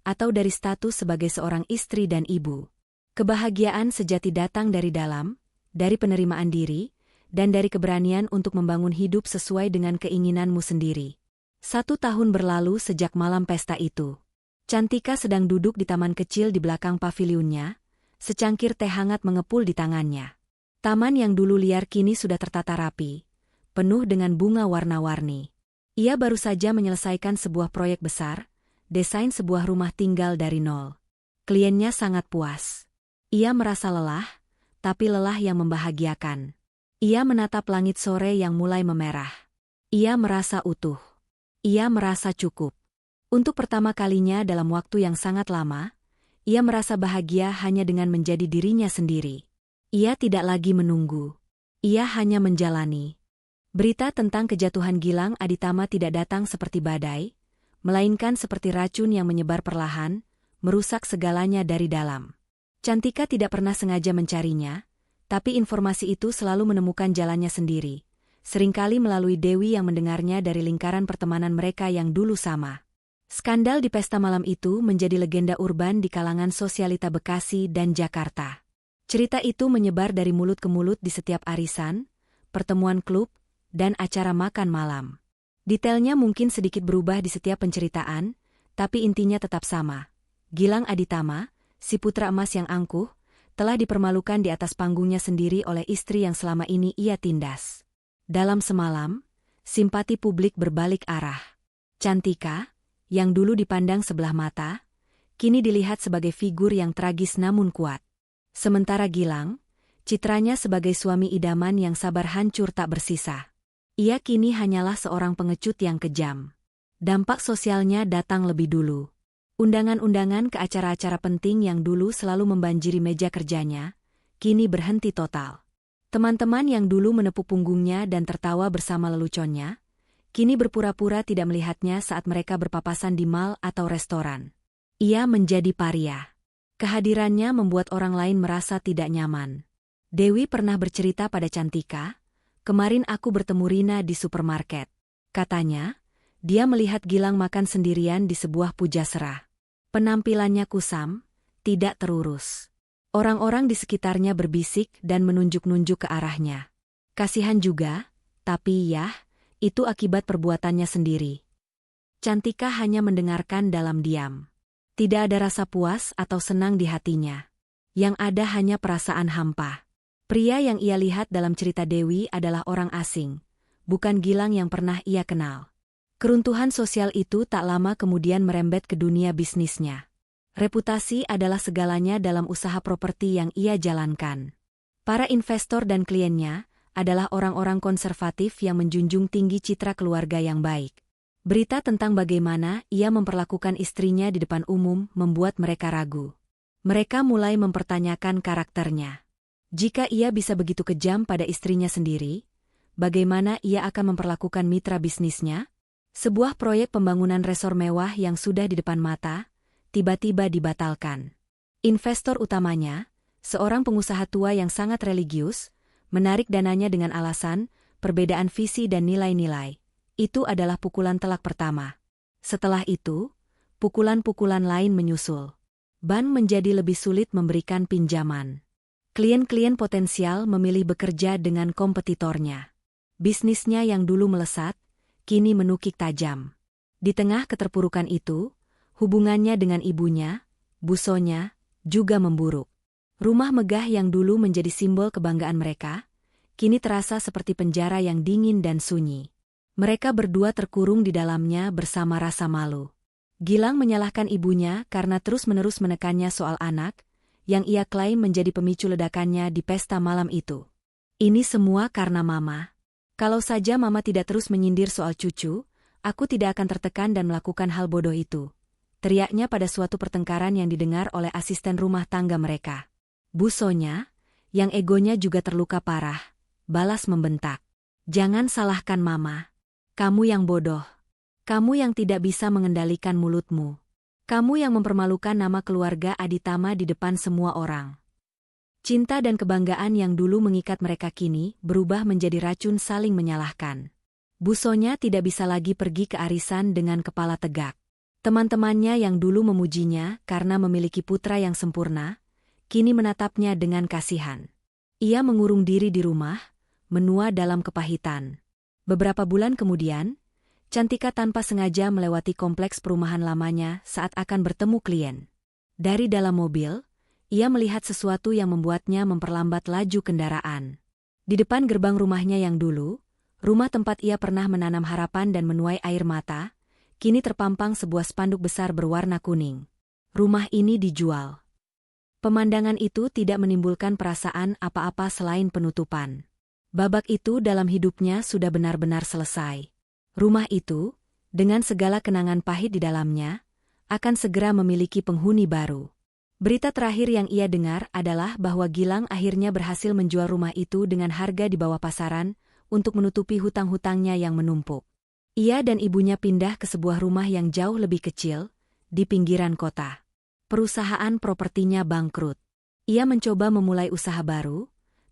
atau dari status sebagai seorang istri dan ibu. Kebahagiaan sejati datang dari dalam, dari penerimaan diri, dan dari keberanian untuk membangun hidup sesuai dengan keinginanmu sendiri. 1 tahun berlalu sejak malam pesta itu. Cantika sedang duduk di taman kecil di belakang pavilionnya, secangkir teh hangat mengepul di tangannya. Taman yang dulu liar kini sudah tertata rapi, penuh dengan bunga warna-warni. Ia baru saja menyelesaikan sebuah proyek besar, desain sebuah rumah tinggal dari nol. Kliennya sangat puas. Ia merasa lelah, tapi lelah yang membahagiakan. Ia menatap langit sore yang mulai memerah. Ia merasa utuh. Ia merasa cukup. Untuk pertama kalinya dalam waktu yang sangat lama, ia merasa bahagia hanya dengan menjadi dirinya sendiri. Ia tidak lagi menunggu. Ia hanya menjalani. Berita tentang kejatuhan Gilang Aditama tidak datang seperti badai, melainkan seperti racun yang menyebar perlahan, merusak segalanya dari dalam. Cantika tidak pernah sengaja mencarinya, tapi informasi itu selalu menemukan jalannya sendiri, seringkali melalui Dewi yang mendengarnya dari lingkaran pertemanan mereka yang dulu sama. Skandal di pesta malam itu menjadi legenda urban di kalangan sosialita Bekasi dan Jakarta. Cerita itu menyebar dari mulut ke mulut di setiap arisan, pertemuan klub, dan acara makan malam. Detailnya mungkin sedikit berubah di setiap penceritaan, tapi intinya tetap sama. Gilang Aditama, si putra emas yang angkuh, telah dipermalukan di atas panggungnya sendiri oleh istri yang selama ini ia tindas. Dalam semalam, simpati publik berbalik arah. Cantika, yang dulu dipandang sebelah mata, kini dilihat sebagai figur yang tragis namun kuat. Sementara Gilang, citranya sebagai suami idaman yang sabar hancur tak bersisa. Ia kini hanyalah seorang pengecut yang kejam. Dampak sosialnya datang lebih dulu. Undangan-undangan ke acara-acara penting yang dulu selalu membanjiri meja kerjanya, kini berhenti total. Teman-teman yang dulu menepuk punggungnya dan tertawa bersama leluconnya, kini berpura-pura tidak melihatnya saat mereka berpapasan di mal atau restoran. Ia menjadi paria. Kehadirannya membuat orang lain merasa tidak nyaman. Dewi pernah bercerita pada Cantika, "Kemarin aku bertemu Rina di supermarket. Katanya, dia melihat Gilang makan sendirian di sebuah pujasera. Penampilannya kusam, tidak terurus. Orang-orang di sekitarnya berbisik dan menunjuk-nunjuk ke arahnya. Kasihan juga, tapi ya, itu akibat perbuatannya sendiri." Cantika hanya mendengarkan dalam diam. Tidak ada rasa puas atau senang di hatinya. Yang ada hanya perasaan hampa. Pria yang ia lihat dalam cerita Dewi adalah orang asing, bukan Gilang yang pernah ia kenal. Keruntuhan sosial itu tak lama kemudian merembet ke dunia bisnisnya. Reputasi adalah segalanya dalam usaha properti yang ia jalankan. Para investor dan kliennya adalah orang-orang konservatif yang menjunjung tinggi citra keluarga yang baik. Berita tentang bagaimana ia memperlakukan istrinya di depan umum membuat mereka ragu. Mereka mulai mempertanyakan karakternya. Jika ia bisa begitu kejam pada istrinya sendiri, bagaimana ia akan memperlakukan mitra bisnisnya? Sebuah proyek pembangunan resor mewah yang sudah di depan mata, tiba-tiba dibatalkan. Investor utamanya, seorang pengusaha tua yang sangat religius, menarik dananya dengan alasan perbedaan visi dan nilai-nilai. Itu adalah pukulan telak pertama. Setelah itu, pukulan-pukulan lain menyusul. Bank menjadi lebih sulit memberikan pinjaman. Klien-klien potensial memilih bekerja dengan kompetitornya. Bisnisnya yang dulu melesat, kini menukik tajam. Di tengah keterpurukan itu, hubungannya dengan ibunya, busonya, juga memburuk. Rumah megah yang dulu menjadi simbol kebanggaan mereka, kini terasa seperti penjara yang dingin dan sunyi. Mereka berdua terkurung di dalamnya bersama rasa malu. Gilang menyalahkan ibunya karena terus-menerus menekannya soal anak, yang ia klaim menjadi pemicu ledakannya di pesta malam itu. Ini semua karena Mama. Kalau saja Mama tidak terus menyindir soal cucu, aku tidak akan tertekan dan melakukan hal bodoh itu. Teriaknya pada suatu pertengkaran yang didengar oleh asisten rumah tangga mereka. Bu Sonya, yang egonya juga terluka parah, balas membentak. Jangan salahkan Mama. Kamu yang bodoh. Kamu yang tidak bisa mengendalikan mulutmu. Kamu yang mempermalukan nama keluarga Aditama di depan semua orang. Cinta dan kebanggaan yang dulu mengikat mereka kini berubah menjadi racun saling menyalahkan. Bu Sonya tidak bisa lagi pergi ke arisan dengan kepala tegak. Teman-temannya yang dulu memujinya karena memiliki putra yang sempurna, kini menatapnya dengan kasihan. Ia mengurung diri di rumah, menua dalam kepahitan. Beberapa bulan kemudian, Cantika tanpa sengaja melewati kompleks perumahan lamanya saat akan bertemu klien. Dari dalam mobil, ia melihat sesuatu yang membuatnya memperlambat laju kendaraan. Di depan gerbang rumahnya yang dulu, rumah tempat ia pernah menanam harapan dan menuai air mata, kini terpampang sebuah spanduk besar berwarna kuning. Rumah ini dijual. Pemandangan itu tidak menimbulkan perasaan apa-apa selain penutupan. Babak itu dalam hidupnya sudah benar-benar selesai. Rumah itu, dengan segala kenangan pahit di dalamnya, akan segera memiliki penghuni baru. Berita terakhir yang ia dengar adalah bahwa Gilang akhirnya berhasil menjual rumah itu dengan harga di bawah pasaran untuk menutupi hutang-hutangnya yang menumpuk. Ia dan ibunya pindah ke sebuah rumah yang jauh lebih kecil, di pinggiran kota. Perusahaan propertinya bangkrut. Ia mencoba memulai usaha baru,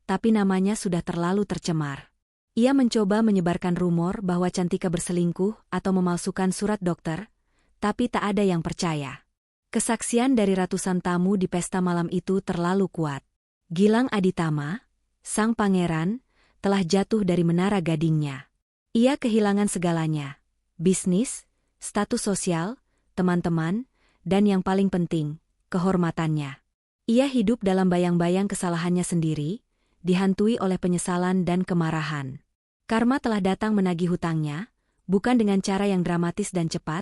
tapi namanya sudah terlalu tercemar. Ia mencoba menyebarkan rumor bahwa Cantika berselingkuh atau memalsukan surat dokter, tapi tak ada yang percaya. Kesaksian dari ratusan tamu di pesta malam itu terlalu kuat. Gilang Aditama, sang pangeran, telah jatuh dari menara gadingnya. Ia kehilangan segalanya, bisnis, status sosial, teman-teman, dan yang paling penting, kehormatannya. Ia hidup dalam bayang-bayang kesalahannya sendiri, dihantui oleh penyesalan dan kemarahan. Karma telah datang menagih hutangnya, bukan dengan cara yang dramatis dan cepat,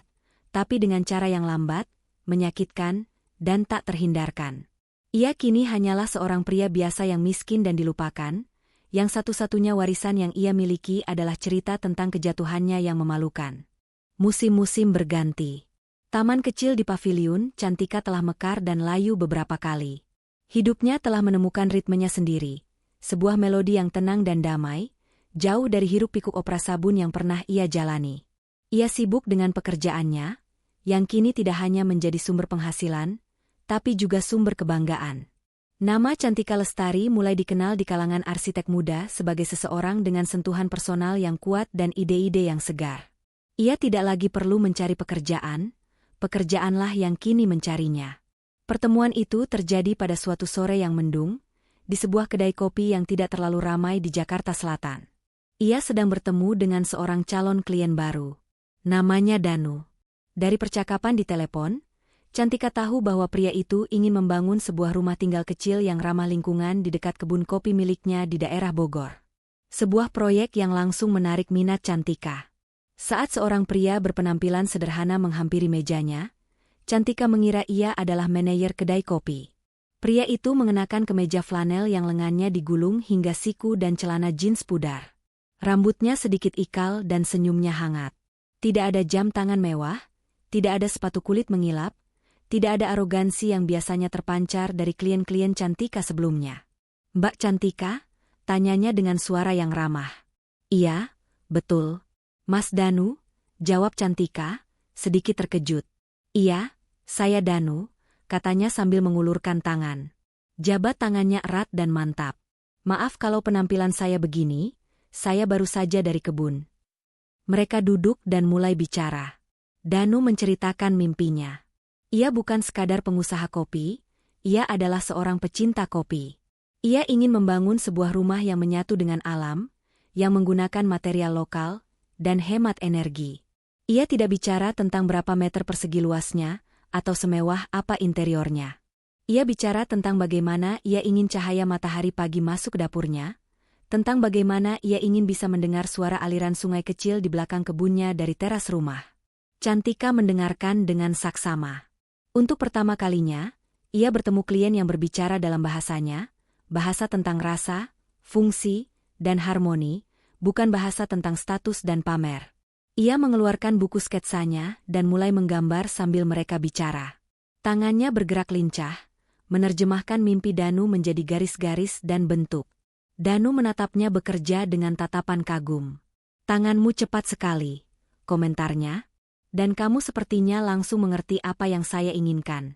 tapi dengan cara yang lambat, menyakitkan, dan tak terhindarkan. Ia kini hanyalah seorang pria biasa yang miskin dan dilupakan, yang satu-satunya warisan yang ia miliki adalah cerita tentang kejatuhannya yang memalukan. Musim-musim berganti. Taman kecil di paviliun, Cantika telah mekar dan layu beberapa kali. Hidupnya telah menemukan ritmenya sendiri, sebuah melodi yang tenang dan damai, jauh dari hiruk-pikuk opera sabun yang pernah ia jalani. Ia sibuk dengan pekerjaannya, yang kini tidak hanya menjadi sumber penghasilan, tapi juga sumber kebanggaan. Nama Cantika Lestari mulai dikenal di kalangan arsitek muda sebagai seseorang dengan sentuhan personal yang kuat dan ide-ide yang segar. Ia tidak lagi perlu mencari pekerjaan, pekerjaanlah yang kini mencarinya. Pertemuan itu terjadi pada suatu sore yang mendung, di sebuah kedai kopi yang tidak terlalu ramai di Jakarta Selatan. Ia sedang bertemu dengan seorang calon klien baru. Namanya Danu. Dari percakapan di telepon, Cantika tahu bahwa pria itu ingin membangun sebuah rumah tinggal kecil yang ramah lingkungan di dekat kebun kopi miliknya di daerah Bogor. Sebuah proyek yang langsung menarik minat Cantika. Saat seorang pria berpenampilan sederhana menghampiri mejanya, Cantika mengira ia adalah manajer kedai kopi. Pria itu mengenakan kemeja flanel yang lengannya digulung hingga siku dan celana jeans pudar. Rambutnya sedikit ikal dan senyumnya hangat. Tidak ada jam tangan mewah, tidak ada sepatu kulit mengilap, tidak ada arogansi yang biasanya terpancar dari klien-klien Cantika sebelumnya. "Mbak Cantika?" tanyanya dengan suara yang ramah. "Iya, betul. Mas Danu," jawab Cantika, sedikit terkejut. "Iya, saya Danu," katanya sambil mengulurkan tangan. Jabat tangannya erat dan mantap. "Maaf kalau penampilan saya begini, saya baru saja dari kebun." Mereka duduk dan mulai bicara. Danu menceritakan mimpinya. Ia bukan sekadar pengusaha kopi, ia adalah seorang pecinta kopi. Ia ingin membangun sebuah rumah yang menyatu dengan alam, yang menggunakan material lokal, dan hemat energi. Ia tidak bicara tentang berapa meter persegi luasnya, atau semewah apa interiornya. Ia bicara tentang bagaimana ia ingin cahaya matahari pagi masuk ke dapurnya, tentang bagaimana ia ingin bisa mendengar suara aliran sungai kecil di belakang kebunnya dari teras rumah. Cantika mendengarkan dengan saksama. Untuk pertama kalinya, ia bertemu klien yang berbicara dalam bahasanya, bahasa tentang rasa, fungsi, dan harmoni, bukan bahasa tentang status dan pamer. Ia mengeluarkan buku sketsanya dan mulai menggambar sambil mereka bicara. Tangannya bergerak lincah, menerjemahkan mimpi Danu menjadi garis-garis dan bentuk. Danu menatapnya bekerja dengan tatapan kagum. "Tanganmu cepat sekali," komentarnya, "dan kamu sepertinya langsung mengerti apa yang saya inginkan."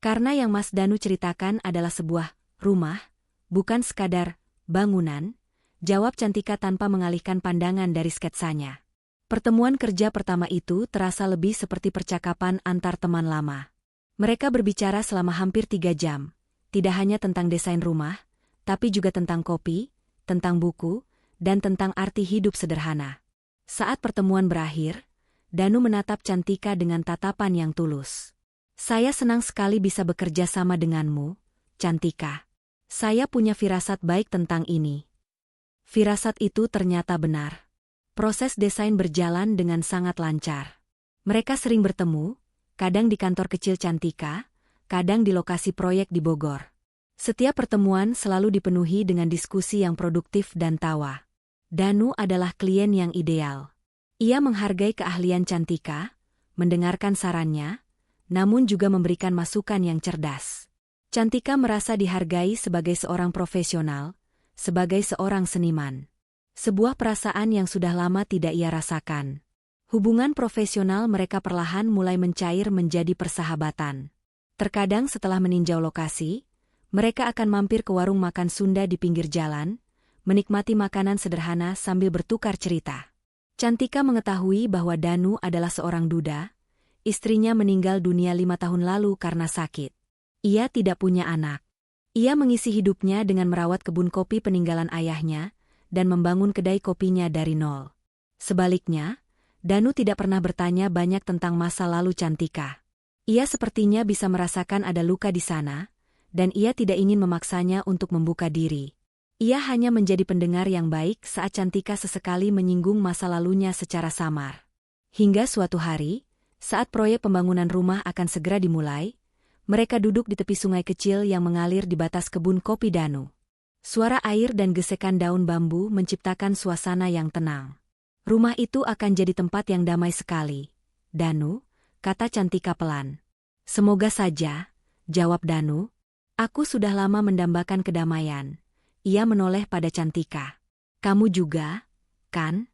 Karena yang Mas Danu ceritakan adalah sebuah rumah, bukan sekadar bangunan, jawab Cantika tanpa mengalihkan pandangan dari sketsanya. Pertemuan kerja pertama itu terasa lebih seperti percakapan antar teman lama. Mereka berbicara selama hampir 3 jam, tidak hanya tentang desain rumah, tapi juga tentang kopi, tentang buku, dan tentang arti hidup sederhana. Saat pertemuan berakhir, Danu menatap Cantika dengan tatapan yang tulus. "Saya senang sekali bisa bekerja sama denganmu, Cantika. Saya punya firasat baik tentang ini." Firasat itu ternyata benar. Proses desain berjalan dengan sangat lancar. Mereka sering bertemu, kadang di kantor kecil Cantika, kadang di lokasi proyek di Bogor. Setiap pertemuan selalu dipenuhi dengan diskusi yang produktif dan tawa. Danu adalah klien yang ideal. Ia menghargai keahlian Cantika, mendengarkan sarannya, namun juga memberikan masukan yang cerdas. Cantika merasa dihargai sebagai seorang profesional, sebagai seorang seniman. Sebuah perasaan yang sudah lama tidak ia rasakan. Hubungan profesional mereka perlahan mulai mencair menjadi persahabatan. Terkadang setelah meninjau lokasi, mereka akan mampir ke warung makan Sunda di pinggir jalan, menikmati makanan sederhana sambil bertukar cerita. Cantika mengetahui bahwa Danu adalah seorang duda. Istrinya meninggal dunia 5 tahun lalu karena sakit. Ia tidak punya anak. Ia mengisi hidupnya dengan merawat kebun kopi peninggalan ayahnya dan membangun kedai kopinya dari nol. Sebaliknya, Danu tidak pernah bertanya banyak tentang masa lalu Cantika. Ia sepertinya bisa merasakan ada luka di sana, dan ia tidak ingin memaksanya untuk membuka diri. Ia hanya menjadi pendengar yang baik saat Cantika sesekali menyinggung masa lalunya secara samar. Hingga suatu hari, saat proyek pembangunan rumah akan segera dimulai, mereka duduk di tepi sungai kecil yang mengalir di batas kebun kopi Danu. Suara air dan gesekan daun bambu menciptakan suasana yang tenang. "Rumah itu akan jadi tempat yang damai sekali, Danu," kata Cantika pelan. "Semoga saja," jawab Danu. "Aku sudah lama mendambakan kedamaian." Ia menoleh pada Cantika. "Kamu juga, kan?"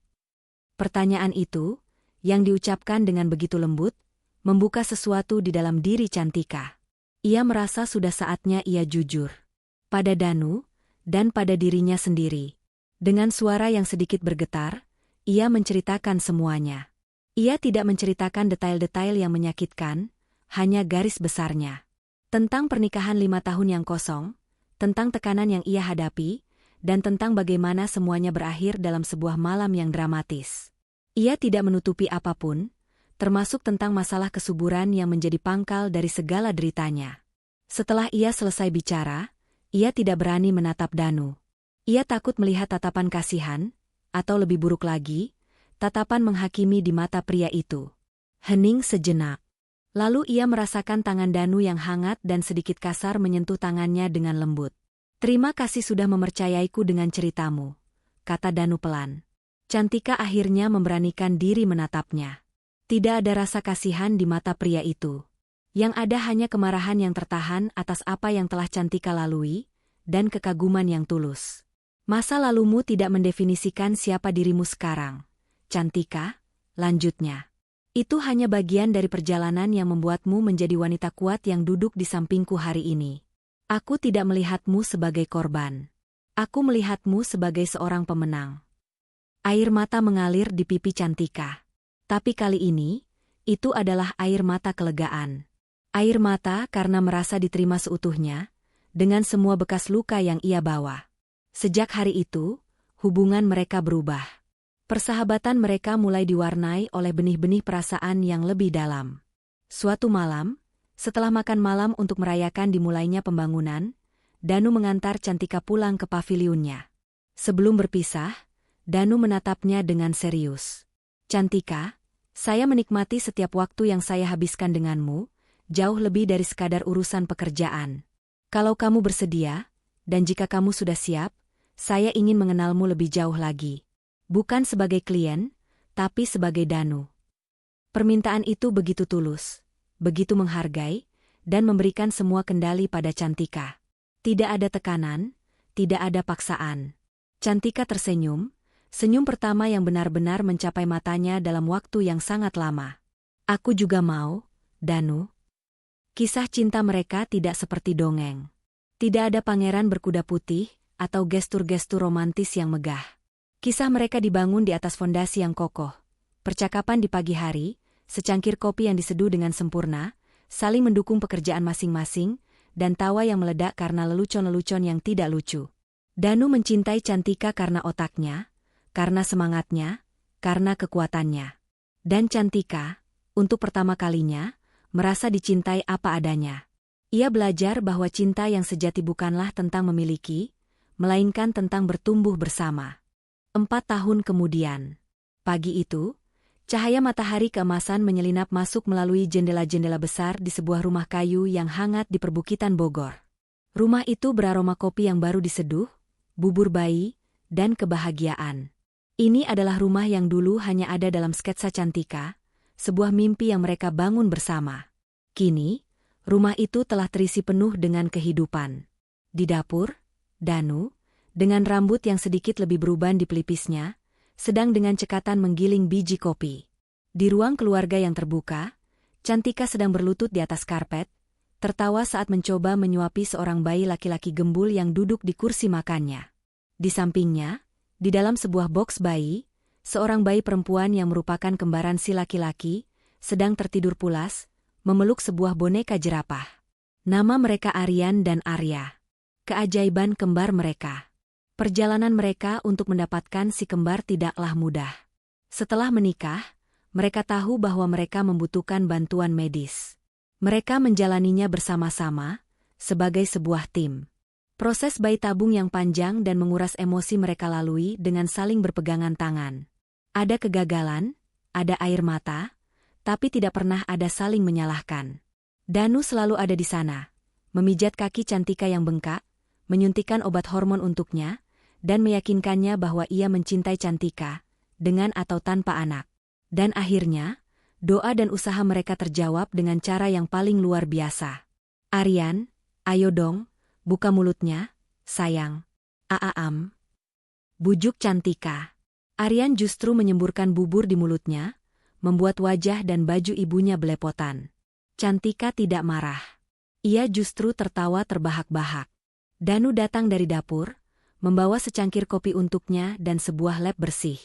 Pertanyaan itu, yang diucapkan dengan begitu lembut, membuka sesuatu di dalam diri Cantika. Ia merasa sudah saatnya ia jujur. Pada Danu, dan pada dirinya sendiri. Dengan suara yang sedikit bergetar, ia menceritakan semuanya. Ia tidak menceritakan detail-detail yang menyakitkan, hanya garis besarnya. Tentang pernikahan 5 tahun yang kosong, tentang tekanan yang ia hadapi, dan tentang bagaimana semuanya berakhir dalam sebuah malam yang dramatis. Ia tidak menutupi apapun, termasuk tentang masalah kesuburan yang menjadi pangkal dari segala deritanya. Setelah ia selesai bicara, ia tidak berani menatap Danu. Ia takut melihat tatapan kasihan, atau lebih buruk lagi, tatapan menghakimi di mata pria itu. Hening sejenak. Lalu ia merasakan tangan Danu yang hangat dan sedikit kasar menyentuh tangannya dengan lembut. "Terima kasih sudah mempercayaiku dengan ceritamu," kata Danu pelan. Cantika akhirnya memberanikan diri menatapnya. Tidak ada rasa kasihan di mata pria itu. Yang ada hanya kemarahan yang tertahan atas apa yang telah Cantika lalui, dan kekaguman yang tulus. "Masa lalumu tidak mendefinisikan siapa dirimu sekarang, Cantika," lanjutnya. "Itu hanya bagian dari perjalanan yang membuatmu menjadi wanita kuat yang duduk di sampingku hari ini. Aku tidak melihatmu sebagai korban. Aku melihatmu sebagai seorang pemenang." Air mata mengalir di pipi Cantika. Tapi kali ini, itu adalah air mata kelegaan. Air mata karena merasa diterima seutuhnya, dengan semua bekas luka yang ia bawa. Sejak hari itu, hubungan mereka berubah. Persahabatan mereka mulai diwarnai oleh benih-benih perasaan yang lebih dalam. Suatu malam, setelah makan malam untuk merayakan dimulainya pembangunan, Danu mengantar Cantika pulang ke pavilionnya. Sebelum berpisah, Danu menatapnya dengan serius. Cantika, saya menikmati setiap waktu yang saya habiskan denganmu, jauh lebih dari sekadar urusan pekerjaan. Kalau kamu bersedia, dan jika kamu sudah siap, saya ingin mengenalmu lebih jauh lagi. Bukan sebagai klien, tapi sebagai Danu. Permintaan itu begitu tulus, begitu menghargai, dan memberikan semua kendali pada Cantika. Tidak ada tekanan, tidak ada paksaan. Cantika tersenyum, senyum pertama yang benar-benar mencapai matanya dalam waktu yang sangat lama. Aku juga mau, Danu. Kisah cinta mereka tidak seperti dongeng. Tidak ada pangeran berkuda putih atau gestur-gestur romantis yang megah. Kisah mereka dibangun di atas fondasi yang kokoh. Percakapan di pagi hari, secangkir kopi yang diseduh dengan sempurna, saling mendukung pekerjaan masing-masing, dan tawa yang meledak karena lelucon-lelucon yang tidak lucu. Danu mencintai Cantika karena otaknya, karena semangatnya, karena kekuatannya. Dan Cantika, untuk pertama kalinya, merasa dicintai apa adanya. Ia belajar bahwa cinta yang sejati bukanlah tentang memiliki, melainkan tentang bertumbuh bersama. 4 tahun kemudian. Pagi itu, cahaya matahari keemasan menyelinap masuk melalui jendela-jendela besar di sebuah rumah kayu yang hangat di perbukitan Bogor. Rumah itu beraroma kopi yang baru diseduh, bubur bayi, dan kebahagiaan. Ini adalah rumah yang dulu hanya ada dalam sketsa Cantika, sebuah mimpi yang mereka bangun bersama. Kini, rumah itu telah terisi penuh dengan kehidupan. Di dapur, Danu, dengan rambut yang sedikit lebih beruban di pelipisnya, sedang dengan cekatan menggiling biji kopi. Di ruang keluarga yang terbuka, Cantika sedang berlutut di atas karpet, tertawa saat mencoba menyuapi seorang bayi laki-laki gembul yang duduk di kursi makannya. Di sampingnya, di dalam sebuah boks bayi, seorang bayi perempuan yang merupakan kembaran si laki-laki, sedang tertidur pulas, memeluk sebuah boneka jerapah. Nama mereka Aryan dan Arya. Keajaiban kembar mereka. Perjalanan mereka untuk mendapatkan si kembar tidaklah mudah. Setelah menikah, mereka tahu bahwa mereka membutuhkan bantuan medis. Mereka menjalaninya bersama-sama, sebagai sebuah tim. Proses bayi tabung yang panjang dan menguras emosi mereka lalui dengan saling berpegangan tangan. Ada kegagalan, ada air mata, tapi tidak pernah ada saling menyalahkan. Danu selalu ada di sana, memijat kaki Cantika yang bengkak, menyuntikkan obat hormon untuknya, dan meyakinkannya bahwa ia mencintai Cantika, dengan atau tanpa anak. Dan akhirnya, doa dan usaha mereka terjawab dengan cara yang paling luar biasa. Aryan, ayo dong, buka mulutnya, sayang. Aam. Bujuk Cantika. Aryan justru menyemburkan bubur di mulutnya, membuat wajah dan baju ibunya belepotan. Cantika tidak marah. Ia justru tertawa terbahak-bahak. Danu datang dari dapur, membawa secangkir kopi untuknya dan sebuah lap bersih.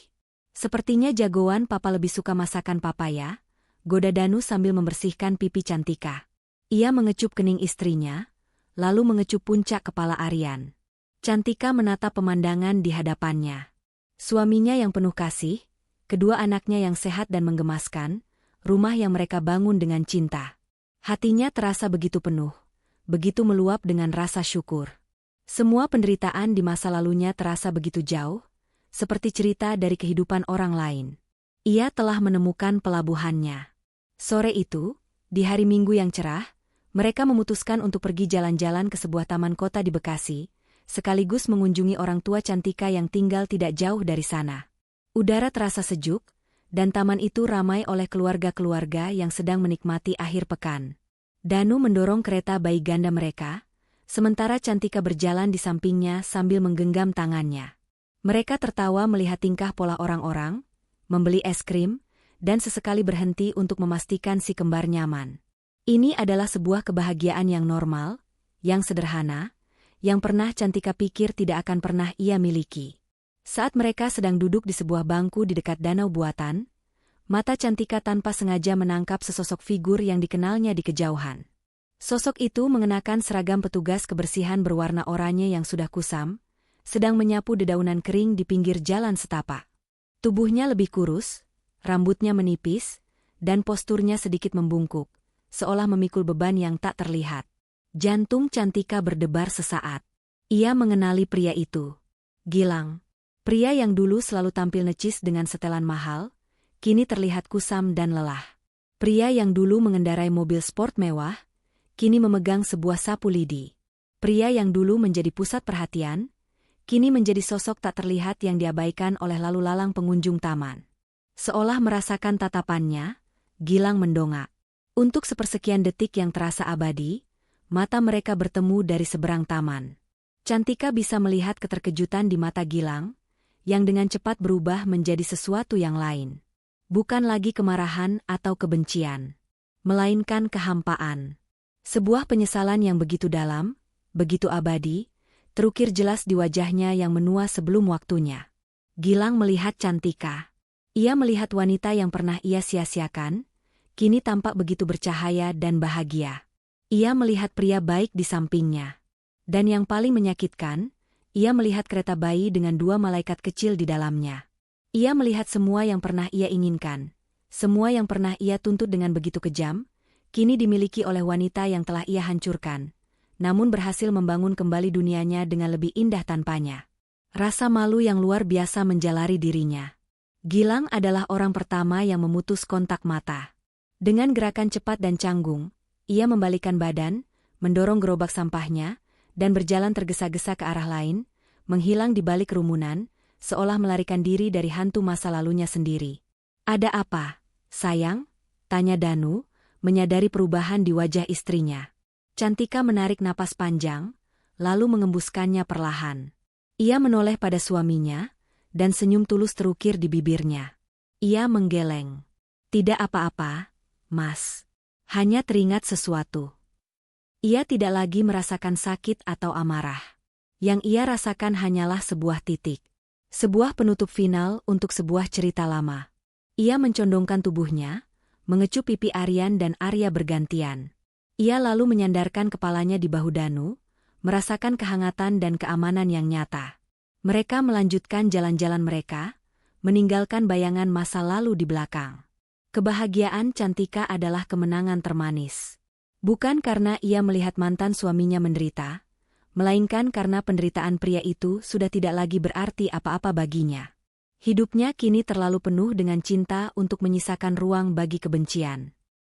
Sepertinya jagoan papa lebih suka masakan papa ya, goda Danu sambil membersihkan pipi Cantika. Ia mengecup kening istrinya, lalu mengecup puncak kepala Aryan. Cantika menatap pemandangan di hadapannya. Suaminya yang penuh kasih, kedua anaknya yang sehat dan menggemaskan, rumah yang mereka bangun dengan cinta. Hatinya terasa begitu penuh, begitu meluap dengan rasa syukur. Semua penderitaan di masa lalunya terasa begitu jauh, seperti cerita dari kehidupan orang lain. Ia telah menemukan pelabuhannya. Sore itu, di hari Minggu yang cerah, mereka memutuskan untuk pergi jalan-jalan ke sebuah taman kota di Bekasi, sekaligus mengunjungi orang tua Cantika yang tinggal tidak jauh dari sana. Udara terasa sejuk, dan taman itu ramai oleh keluarga-keluarga yang sedang menikmati akhir pekan. Danu mendorong kereta bayi ganda mereka, sementara Cantika berjalan di sampingnya sambil menggenggam tangannya. Mereka tertawa melihat tingkah pola orang-orang, membeli es krim, dan sesekali berhenti untuk memastikan si kembar nyaman. Ini adalah sebuah kebahagiaan yang normal, yang sederhana, yang pernah Cantika pikir tidak akan pernah ia miliki. Saat mereka sedang duduk di sebuah bangku di dekat danau buatan, mata Cantika tanpa sengaja menangkap sesosok figur yang dikenalnya di kejauhan. Sosok itu mengenakan seragam petugas kebersihan berwarna oranye yang sudah kusam, sedang menyapu dedaunan kering di pinggir jalan setapak. Tubuhnya lebih kurus, rambutnya menipis, dan posturnya sedikit membungkuk, seolah memikul beban yang tak terlihat. Jantung Cantika berdebar sesaat. Ia mengenali pria itu. Gilang. Pria yang dulu selalu tampil necis dengan setelan mahal, kini terlihat kusam dan lelah. Pria yang dulu mengendarai mobil sport mewah, kini memegang sebuah sapu lidi. Pria yang dulu menjadi pusat perhatian, kini menjadi sosok tak terlihat yang diabaikan oleh lalu lalang pengunjung taman. Seolah merasakan tatapannya, Gilang mendongak. Untuk sepersekian detik yang terasa abadi, mata mereka bertemu dari seberang taman. Cantika bisa melihat keterkejutan di mata Gilang, yang dengan cepat berubah menjadi sesuatu yang lain. Bukan lagi kemarahan atau kebencian, melainkan kehampaan. Sebuah penyesalan yang begitu dalam, begitu abadi, terukir jelas di wajahnya yang menua sebelum waktunya. Gilang melihat Cantika. Ia melihat wanita yang pernah ia sia-siakan, kini tampak begitu bercahaya dan bahagia. Ia melihat pria baik di sampingnya. Dan yang paling menyakitkan, ia melihat kereta bayi dengan 2 malaikat kecil di dalamnya. Ia melihat semua yang pernah ia inginkan, semua yang pernah ia tuntut dengan begitu kejam, kini dimiliki oleh wanita yang telah ia hancurkan, namun berhasil membangun kembali dunianya dengan lebih indah tanpanya. Rasa malu yang luar biasa menjalari dirinya. Gilang adalah orang pertama yang memutus kontak mata. Dengan gerakan cepat dan canggung, ia membalikkan badan, mendorong gerobak sampahnya, dan berjalan tergesa-gesa ke arah lain, menghilang di balik kerumunan, seolah melarikan diri dari hantu masa lalunya sendiri. "Ada apa, sayang?" tanya Danu, menyadari perubahan di wajah istrinya. Cantika menarik napas panjang, lalu mengembuskannya perlahan. Ia menoleh pada suaminya, dan senyum tulus terukir di bibirnya. Ia menggeleng. "Tidak apa-apa, Mas. Hanya teringat sesuatu." Ia tidak lagi merasakan sakit atau amarah. Yang ia rasakan hanyalah sebuah titik. Sebuah penutup final untuk sebuah cerita lama. Ia mencondongkan tubuhnya, mengecup pipi Aryan dan Arya bergantian. Ia lalu menyandarkan kepalanya di bahu Danu, merasakan kehangatan dan keamanan yang nyata. Mereka melanjutkan jalan-jalan mereka, meninggalkan bayangan masa lalu di belakang. Kebahagiaan Cantika adalah kemenangan termanis. Bukan karena ia melihat mantan suaminya menderita, melainkan karena penderitaan pria itu sudah tidak lagi berarti apa-apa baginya. Hidupnya kini terlalu penuh dengan cinta untuk menyisakan ruang bagi kebencian.